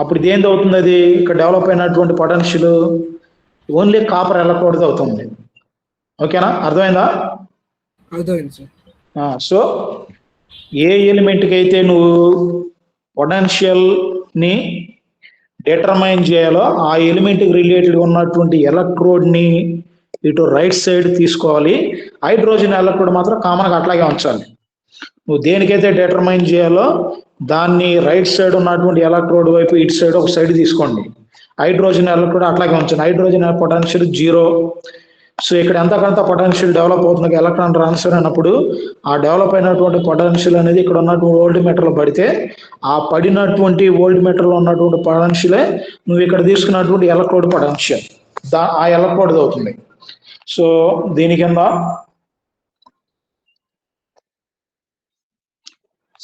అప్పుడు దేనిది అవుతుంది? అది ఇక్కడ డెవలప్ అయినటువంటి పొటెన్షియల్ ఓన్లీ కాపర్ ఎలక్ట్రోడ్ అవుతుంది. ఓకేనా? అర్థమైందా? అర్థమైంది సార్. సో ఏ ఎలిమెంట్కి అయితే నువ్వు పొటెన్షియల్ ని డిటర్మైన్ చేయాలో ఆ ఎలిమెంట్కి రిలేటెడ్ ఉన్నటువంటి ఎలక్ట్రోడ్ ని ఇటు రైట్ సైడ్ తీసుకోవాలి. హైడ్రోజన్ ఎలక్ట్రోడ్ మాత్రం కామన్గా అట్లాగే ఉంచాలి. నువ్వు దేనికైతే డిటర్మైన్ చేయాలో దాన్ని రైట్ సైడ్ ఉన్నటువంటి ఎలక్ట్రోడ్ వైపు ఇటు సైడ్ ఒక సైడ్ తీసుకోండి. హైడ్రోజన్ ఎలక్ట్రోడ్ అట్లాగే ఉంచండి. Hydrogen potential 0. సో ఇక్కడ ఎంతకంత పొటెన్షియల్ డెవలప్ అవుతుంది ఎలక్ట్రాన్ ట్రాన్స్ఫర్ అయినప్పుడు ఆ డెవలప్ అయినటువంటి పొటెన్షియల్ అనేది ఇక్కడ ఉన్నటువంటి వోల్ట్ మీటర్లో పడితే ఆ పడినటువంటి వోల్ట్ మీటర్లో ఉన్నటువంటి పొటెన్షియలే నువ్వు ఇక్కడ తీసుకున్నటువంటి ఎలక్ట్రోడ్ పొటెన్షియల్ ఆ ఎలక్ట్రోడ్ అవుతుంది. సో దీని కింద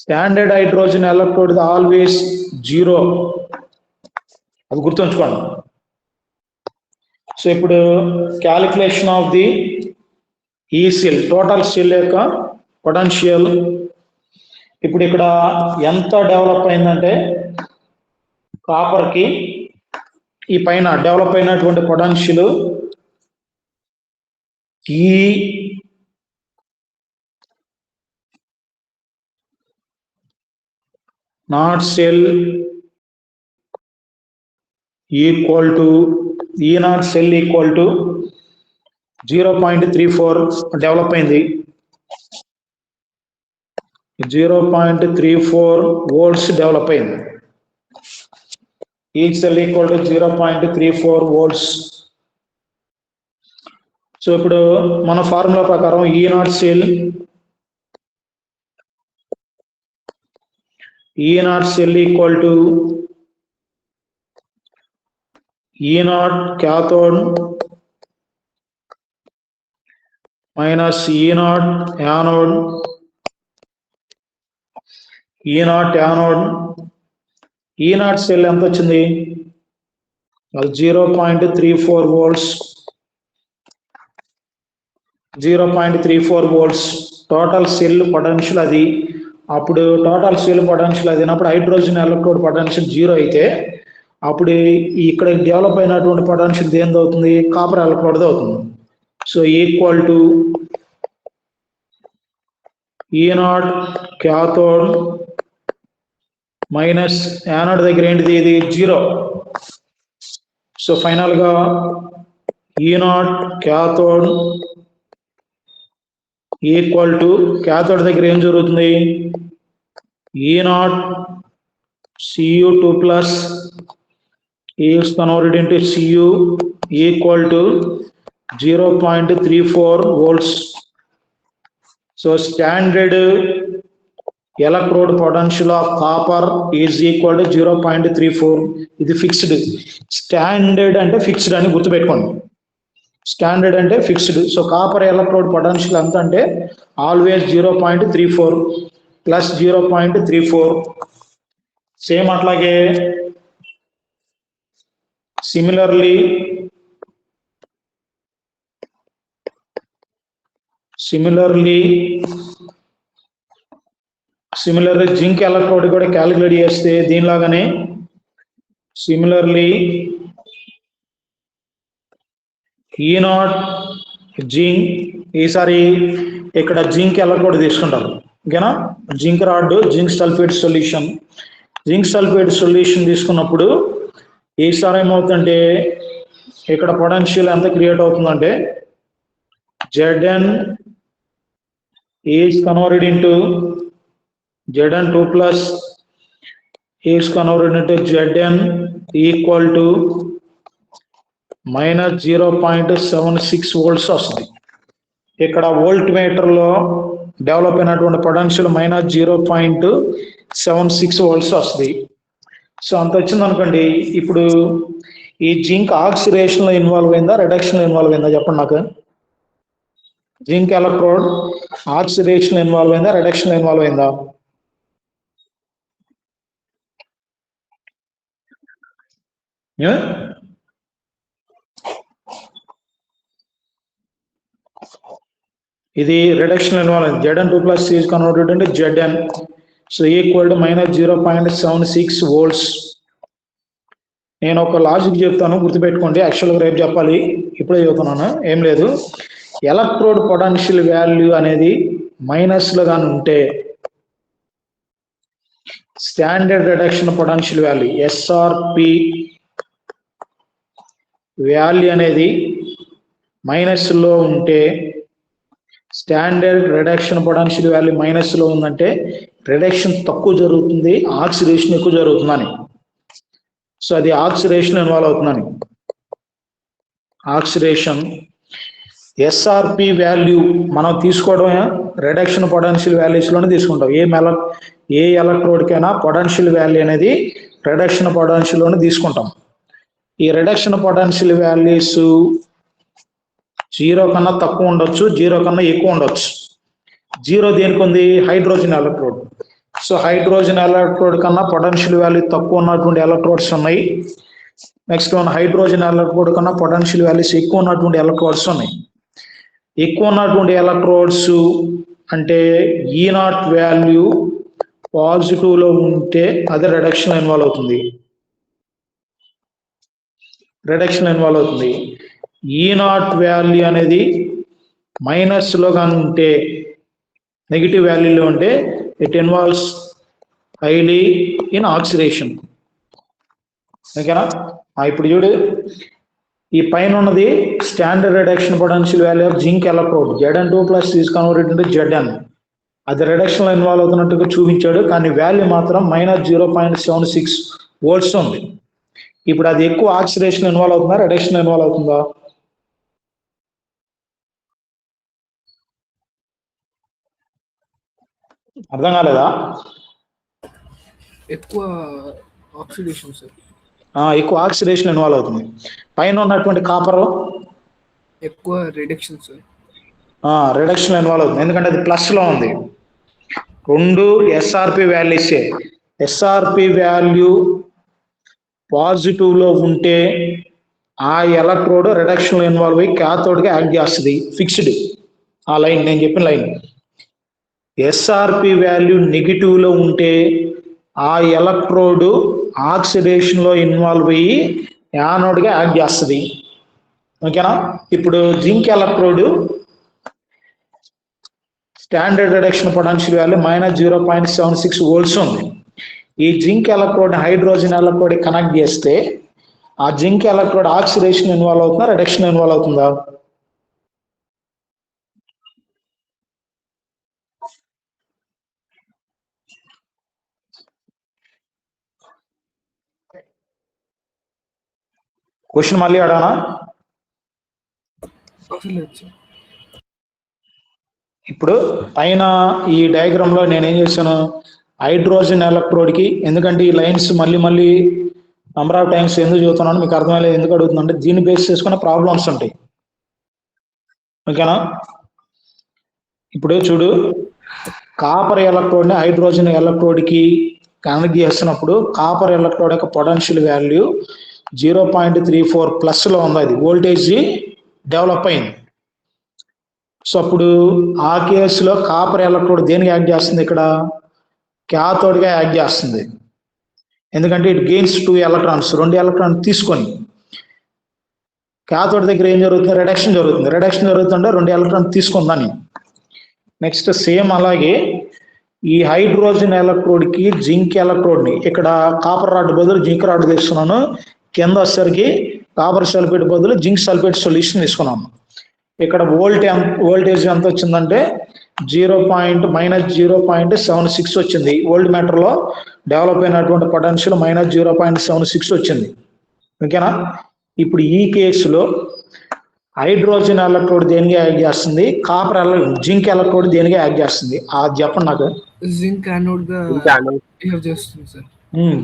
స్టాండర్డ్ హైడ్రోజన్ ఎలక్ట్రోడ్ ఆల్వేస్ 0, అది గుర్తుంచుకోండి. సో ఇప్పుడు క్యాలిక్యులేషన్ ఆఫ్ ది ఈ సెల్ టోటల్ సెల్ యొక్క పొటెన్షియల్ ఇప్పుడు ఇక్కడ ఎంత డెవలప్ అయిందంటే కాపర్కి ఈ పైన డెవలప్ అయినటువంటి పొటెన్షియల్ ఈ నాట్ సెల్ ఈక్వల్ టు ఈ not cell equal to 0.34 develop అయింది. 0.34 వోల్ట్స్ డెవలప్ అయింది. Each cell equal to 0.34 volts. So ఇప్పుడు మన ఫార్ములా ప్రకారం ఈ నాట్ సెల్ ఈక్వల్ టు ఈ నాట్ క్యాథోడ్ మైనస్ ఈ నాట్ యానోడ్. ఈ నాట్ సెల్ ఎంత వచ్చింది? 0.34 volts 0.34 volts total cell potential అది. అప్పుడు టోటల్ సెల్ పొటెన్షియల్ అది అయినప్పుడు హైడ్రోజన్ ఎలక్ట్రోడ్ పొటెన్షియల్ 0 అయితే అప్పుడు ఇక్కడ డెవలప్ అయినటువంటి పొటెన్షియల్ దేనిది అవుతుంది? కాపర్ ఎలక్ట్రోడ్ అవుతుంది. So equal to E0 cathode minus anode దగ్గర ఏంటిది? ఇది 0. సో ఫైనల్ గా E0 cathode equal to cathode దగ్గర ఏం జరుగుతుంది? E0 Cu2 plus is converted into Cu equal to 0.34 volts. So standard electrode potential of copper is equal to 0.34. ఇది fixed. Standard అంటే fixed అని గుర్తుపెట్టుకోండి. స్టాండర్డ్ అంటే fixed. So copper electrode potential ఎంత అంటే ఆల్వేస్ 0.34 ప్లస్ 0.34. సేమ్ అట్లాగే similarly zinc electrode కూడా calculate చేస్తే దీనిలాగానే సిమిలర్లీ E0 జింక్, ఈసారి ఇక్కడ జింక్ ఎలక్ట్రోడ్ తీసుకుంటారు. ఓకేనా? Zinc rod, zinc sulphate solution తీసుకున్నప్పుడు ఈసారి ఏమవుతుందంటే ఇక్కడ పొటెన్షియల్ ఎంత క్రియేట్ అవుతుందంటే Zn is converted into Zn2 plus is converted into Zn equal to minus 0.76 volts వస్తుంది. ఇక్కడ వోల్ట్ మీటర్ లో డెవలప్ అయినటువంటి పొటెన్షియల్ మైనస్ 0.76 వోల్ట్స్ వస్తుంది. సో అంత వచ్చింది అనుకోండి. ఇప్పుడు ఈ జింక్ ఆక్సిడేషన్ లో ఇన్వాల్వ్ అయిందా, రిడక్షన్ లో ఇన్వాల్వ్ అయిందా చెప్పండి నాకు. జింక్ ఎలక్ట్రోడ్ ఆక్సిడేషన్ ఇన్వాల్వ్ అయిందా, రిడక్షన్ ఇన్వాల్వ్ అయిందా? ఇది రిడక్షన్ ఇన్వాల్వ్ అయింది. Zn2 plus is converted into Zn. So equal to minus 0.76 volts. నేను ఒక లాజిక్ చెప్తాను, గుర్తుపెట్టుకోండి. యాక్చువల్గా రేపు చెప్పాలి, ఇప్పుడే చెబుతున్నాను, ఏం లేదు. ఎలక్ట్రోడ్ పొటెన్షియల్ వాల్యూ అనేది మైనస్ లో కానీ ఉంటే standard reduction potential value SRP value అనేది మైనస్ లో ఉంటే, standard reduction potential value minus లో ఉందంటే రిడక్షన్ తక్కువ జరుగుతుంది, ఆక్సిడేషన్ ఎక్కువ జరుగుతుందని. సో అది ఆక్సిడేషన్ ఇన్వాల్వ్ అవుతుందని. ఆక్సిడేషన్ ఎస్ఆర్పి వాల్యూ మనం తీసుకోవడం రిడక్షన్ పొటెన్షియల్ వాల్యూస్ లోనే తీసుకుంటాం. ఏ ఎలక్ట్రోడ్ కైనా పొటెన్షియల్ వాల్యూ అనేది రిడక్షన్ పొటెన్షియల్ లోనే తీసుకుంటాం. ఈ రిడక్షన్ పొటెన్షియల్ వాల్యూస్ 0 కన్నా తక్కువ ఉండొచ్చు, 0 కన్నా ఎక్కువ ఉండొచ్చు. 0 దేనికి ఉంది? Hydrogen electrode. So hydrogen electrode కన్నా పొటెన్షియల్ వాల్యూ తక్కువ ఉన్నటువంటి ఎలక్ట్రోడ్స్ ఉన్నాయి. నెక్స్ట్ వన్ హైడ్రోజన్ ఎలక్ట్రోడ్ కన్నా పొటెన్షియల్ వాల్యూస్ ఎక్కువ ఉన్నటువంటి ఎలక్ట్రోడ్స్ ఉన్నాయి. ఎక్కువ ఉన్నటువంటి ఎలక్ట్రోడ్స్ అంటే E0 వాల్యూ పాజిటివ్ లో ఉంటే అది రిడక్షన్ ఇన్వాల్వ్ అవుతుంది. E0 వాల్యూ అనేది మైనస్ లో కానీ ఉంటే, నెగిటివ్ వాల్యూలో ఉంటే it involves highly in oxidation. ఓకేనా? ఇప్పుడు చూడు, ఈ పైన ఉన్నది standard reduction potential value of zinc electrode Zn2 plus is converted into Zn. అది రిడక్షన్ లో ఇన్వాల్వ్ అవుతున్నట్టుగా చూపించాడు, కానీ వాల్యూ మాత్రం మైనస్ 0.76 వోల్ట్స్ ఉంది. ఇప్పుడు అది ఎక్కువ ఆక్సిడేషన్ ఇన్వాల్వ్ అవుతుందా, రిడక్షన్ ఇన్వాల్వ్ అవుతుందా? అర్థం కాలేదా? ఎక్కువ ఆక్సిడేషన్ సార్. ఎక్కువ ఆక్సిడేషన్ ఇన్వాల్వ్ అవుతుంది. పైన ఉన్నటువంటి కాపర్ ఎక్కువ రిడక్షన్ సార్. రిడక్షన్ ఇన్వాల్వ్ అవుతుంది, ఎందుకంటే అది ప్లస్ లో ఉంది. రెండు ఎస్ఆర్పి వాల్యూసే. ఎస్ఆర్పి వాల్యూ పాజిటివ్ లో ఉంటే ఆ ఎలక్ట్రోడ్ రిడక్షన్ లో ఇన్వాల్వ్ అయ్యి క్యాథోడ్ గా యాక్ట్ చేస్తుంది, ఫిక్స్డ్. ఆ లైన్ నేను చెప్పిన లైన్ ఎస్ఆర్పి వాల్యూ నెగిటివ్ లో ఉంటే ఆ ఎలక్ట్రోడ్ ఆక్సిడేషన్ లో ఇన్వాల్వ్ అయ్యి యానోడ్ గా యాక్ట్ చేస్తుంది. ఓకేనా? ఇప్పుడు zinc electrode standard reduction potential value -0.76 volts ఉంది. ఈ zinc electrode hydrogen electrode connect చేస్తే ఆ జింక్ ఎలక్ట్రోడ్ ఆక్సిడేషన్ ఇన్వాల్వ్ అవుతుందా, రిడక్షన్ ఇన్వాల్వ్ అవుతుందా? క్వశ్చన్ మళ్ళీ అడానా? అవసరం లేదు సార్. ఇప్పుడు పైన ఈ డయాగ్రామ్ లో నేను ఏం చేశాను, హైడ్రోజన్ ఎలక్ట్రోడ్ కి, ఎందుకంటే ఈ లైన్స్ మళ్ళీ నంబర్ ఆఫ్ టైమ్స్ ఎందుకు చూస్తున్నాను మీకు అర్థమయ్యేది, ఎందుకు అడుగుతుందంటే దీన్ని బేస్ చేసుకున్న ప్రాబ్లమ్స్ ఉంటాయి. ఓకేనా? ఇప్పుడు చూడు, కాపర్ ఎలక్ట్రోడ్ ని హైడ్రోజన్ ఎలక్ట్రోడ్ కి కనెక్ట్ చేస్తున్నప్పుడు కాపర్ ఎలక్ట్రోడ్ యొక్క పొటెన్షియల్ వాల్యూ 0.34 ప్లస్ లో ఉంది, అది వోల్టేజ్ డెవలప్ అయింది. సో అప్పుడు ఆ కేసులో కాపర్ ఎలక్ట్రోడ్ దేనికి యాక్ట్ చేస్తుంది, ఇక్కడ క్యాథోడ్ గా యాక్ట్ చేస్తుంది. ఎందుకంటే ఇట్ గెయిన్స్ 2 ఎలక్ట్రాన్స్, 2 ఎలక్ట్రాన్ తీసుకొని క్యాథోడ్ దగ్గర ఏం జరుగుతుంది, రిడక్షన్ జరుగుతుంటే 2 ఎలక్ట్రాన్ తీసుకుందని. నెక్స్ట్ సేమ్ అలాగే ఈ హైడ్రోజన్ ఎలక్ట్రోడ్ కి జింక్ ఎలక్ట్రోడ్ ని, ఇక్కడ కాపర్ రాడ్ బదులు జింక్ రాడ్ తీసుకున్నాను, కింద వచ్చేసరికి కాపర్ సల్ఫేట్ బదులు జింక్ సల్ఫేట్ సొల్యూషన్ తీసుకున్నాను. ఇక్కడ వోల్టేజ్ ఎంత వచ్చిందంటే -0.76 వచ్చింది. ఓల్డ్ మీటర్ లో డెవలప్ అయినటువంటి పొటెన్షియల్ -0.76 వచ్చింది. ఓకేనా? ఇప్పుడు ఈ కేసులో హైడ్రోజన్ ఎలక్ట్రోడ్ దేనికి యాక్ట్ చేస్తుంది, జింక్ ఎలక్ట్రోడ్ దేనికి యాక్ట్ చేస్తుంది, అది చెప్పండి నాకు. జింక్ యానోడ్ గా Zinc anode. బిహేవ్ చేస్తుంది సార్.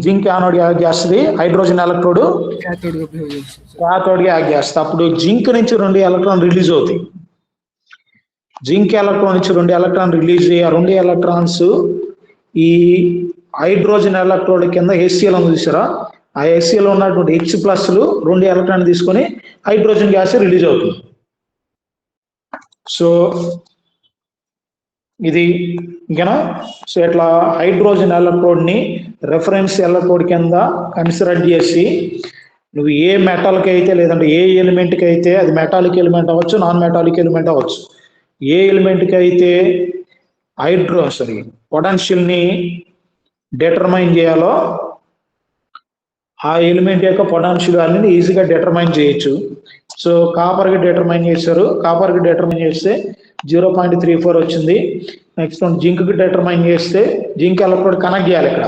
జింక్ యానోడ్ యాక్ట్ చేస్తుంది, హైడ్రోజన్ ఎలక్ట్రోడ్ క్యాథోడ్ గా బిహేవ్ చేస్తుంది సార్. క్యాథోడ్ గా యాక్ట్ చేస్తుంది. అప్పుడు జింక్ నుంచి 2 ఎలక్ట్రాన్ రిలీజ్ అవుతాయి. జింక్ ఎలక్ట్రాన్ నుంచి 2 ఎలక్ట్రాన్ రిలీజ్ అయ్యి ఆ 2 ఎలక్ట్రాన్స్ ఈ హైడ్రోజన్ ఎలక్ట్రోడ్ కింద HCl ఉంది చూసారా, ఆ HCl ఉన్నటువంటి H ప్లస్లు 2 ఎలక్ట్రాన్ తీసుకొని హైడ్రోజన్ గ్యాస్ రిలీజ్ అవుతుంది. సో ఇది ఇంకేనా? సో ఇట్లా హైడ్రోజన్ ఎలక్ట్రోడ్ ని రెఫరెన్స్ ఎలక్ట్రోడ్ కింద కన్సిడర్ చేసి నువ్వు ఏ మెటాల్కి అయితే, లేదంటే ఏ ఎలిమెంట్కి అయితే, అది మెటాలిక్ ఎలిమెంట్ అవ్వచ్చు, నాన్ మెటాలిక్ ఎలిమెంట్ అవ్వచ్చు, ఏ ఎలిమెంట్కి అయితే పొటెన్షియల్ ని డిటర్మైన్ చేయాలో ఆ ఎలిమెంట్ యొక్క పొటెన్షియల్ వాల్యూని ఈజీగా డిటర్మైన్ చేయొచ్చు. సో కాపర్ కి డిటర్మైన్ చేశారు, కాపర్ కి డిటర్మైన్ చేస్తే 0.34 వచ్చింది. నెక్స్ట్ జింక్ కి డిటర్మైన్ చేస్తే జింక్ ఎలక్ట్రోడ్ కనెక్ట్ చేయాలి. ఇక్కడ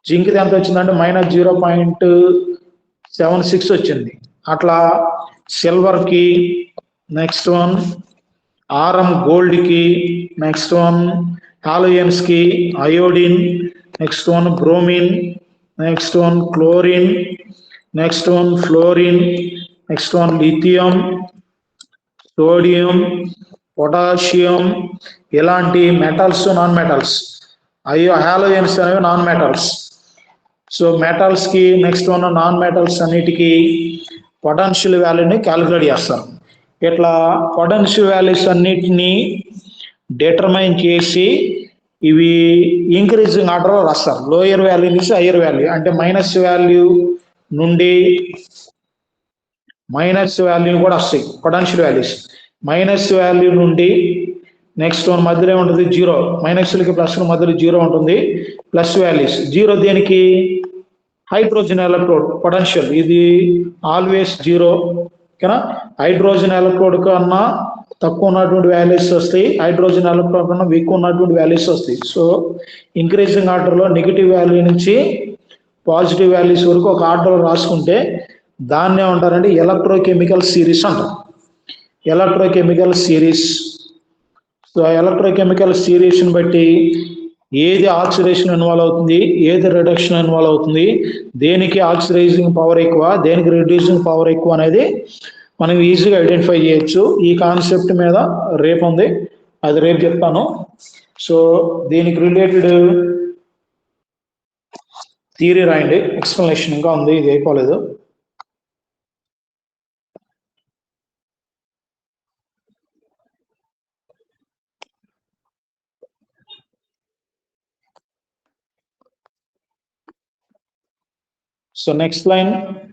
జింక్ ఎంత వచ్చిందంటే -0.76 వచ్చింది. అట్లా సిల్వర్ కి, నెక్స్ట్ వన్ ఆర్ఎం గోల్డ్ కి, నెక్స్ట్ వన్ హాలోజన్స్ కి iodine, next one bromine, next one chlorine, next one fluorine, next one lithium, sodium, potassium, ఇలాంటి మెటల్స్, నాన్ మెటల్స్. హాలోజన్స్ అనేవి నాన్ మెటల్స్. సో మెటల్స్ కి, next one non metals అన్నిటికీ potential వాల్యూని calculate చేస్తారు. ఇట్లా potential values అన్నిటినీ determine చేసి ఇవి ఇంక్రీజింగ్ ఆర్డర్లో రాస్తారు. లోయర్ వాల్యూ నుంచి హయ్యర్ వాల్యూ, అంటే మైనస్ వాల్యూ నుండి మైనస్ వాల్యూ కూడా వస్తాయి పొటెన్షియల్ వాల్యూస్. మైనస్ వాల్యూ నుండి నెక్స్ట్ వన్ మధ్యలో ఏముంటుంది, 0, మైనస్లకి ప్లస్ మధ్యలో 0 ఉంటుంది. ప్లస్ వాల్యూస్ 0 దేనికి, హైడ్రోజన్ ఎలక్ట్రోడ్ పొటెన్షియల్, ఇది ఆల్వేస్ 0. ఓకేనా? హైడ్రోజన్ ఎలక్ట్రోడ్ కన్నా తక్కువ ఉన్నటువంటి వాల్యూస్ వస్తాయి, హైడ్రోజన్ ఎలక్ట్రోడ్ కన్నా ఎక్కువ ఉన్నటువంటి వాల్యూస్ వస్తాయి. సో ఇంక్రీజింగ్ ఆర్డర్లో నెగిటివ్ వాల్యూ నుంచి పాజిటివ్ వాల్యూస్ వరకు ఒక ఆర్డర్ రాసుకుంటే దాన్ని ఏమంటారంటే ఎలక్ట్రోకెమికల్ సిరీస్ అంటారు. Electrochemical series. సో ఎలక్ట్రోకెమికల్ సిరీస్ని బట్టి ఏది ఆక్సిడేషన్ ఇన్వాల్వ్ అవుతుంది, ఏది రిడక్షన్ ఇన్వాల్వ్ అవుతుంది, దేనికి ఆక్సిడైజింగ్ పవర్ ఎక్కువ, దేనికి రిడ్యూసింగ్ పవర్ ఎక్కువ అనేది మనం ఈజీగా ఐడెంటిఫై చేయొచ్చు. ఈ కాన్సెప్ట్ మీద రేపు ఉంది, అది రేపు చెప్తాను. సో దీనికి రిలేటెడ్ థియరీ రాయండి, ఎక్స్ప్లెనేషన్ ఇంకా ఉంది, ఇది అయిపోలేదు. So next line,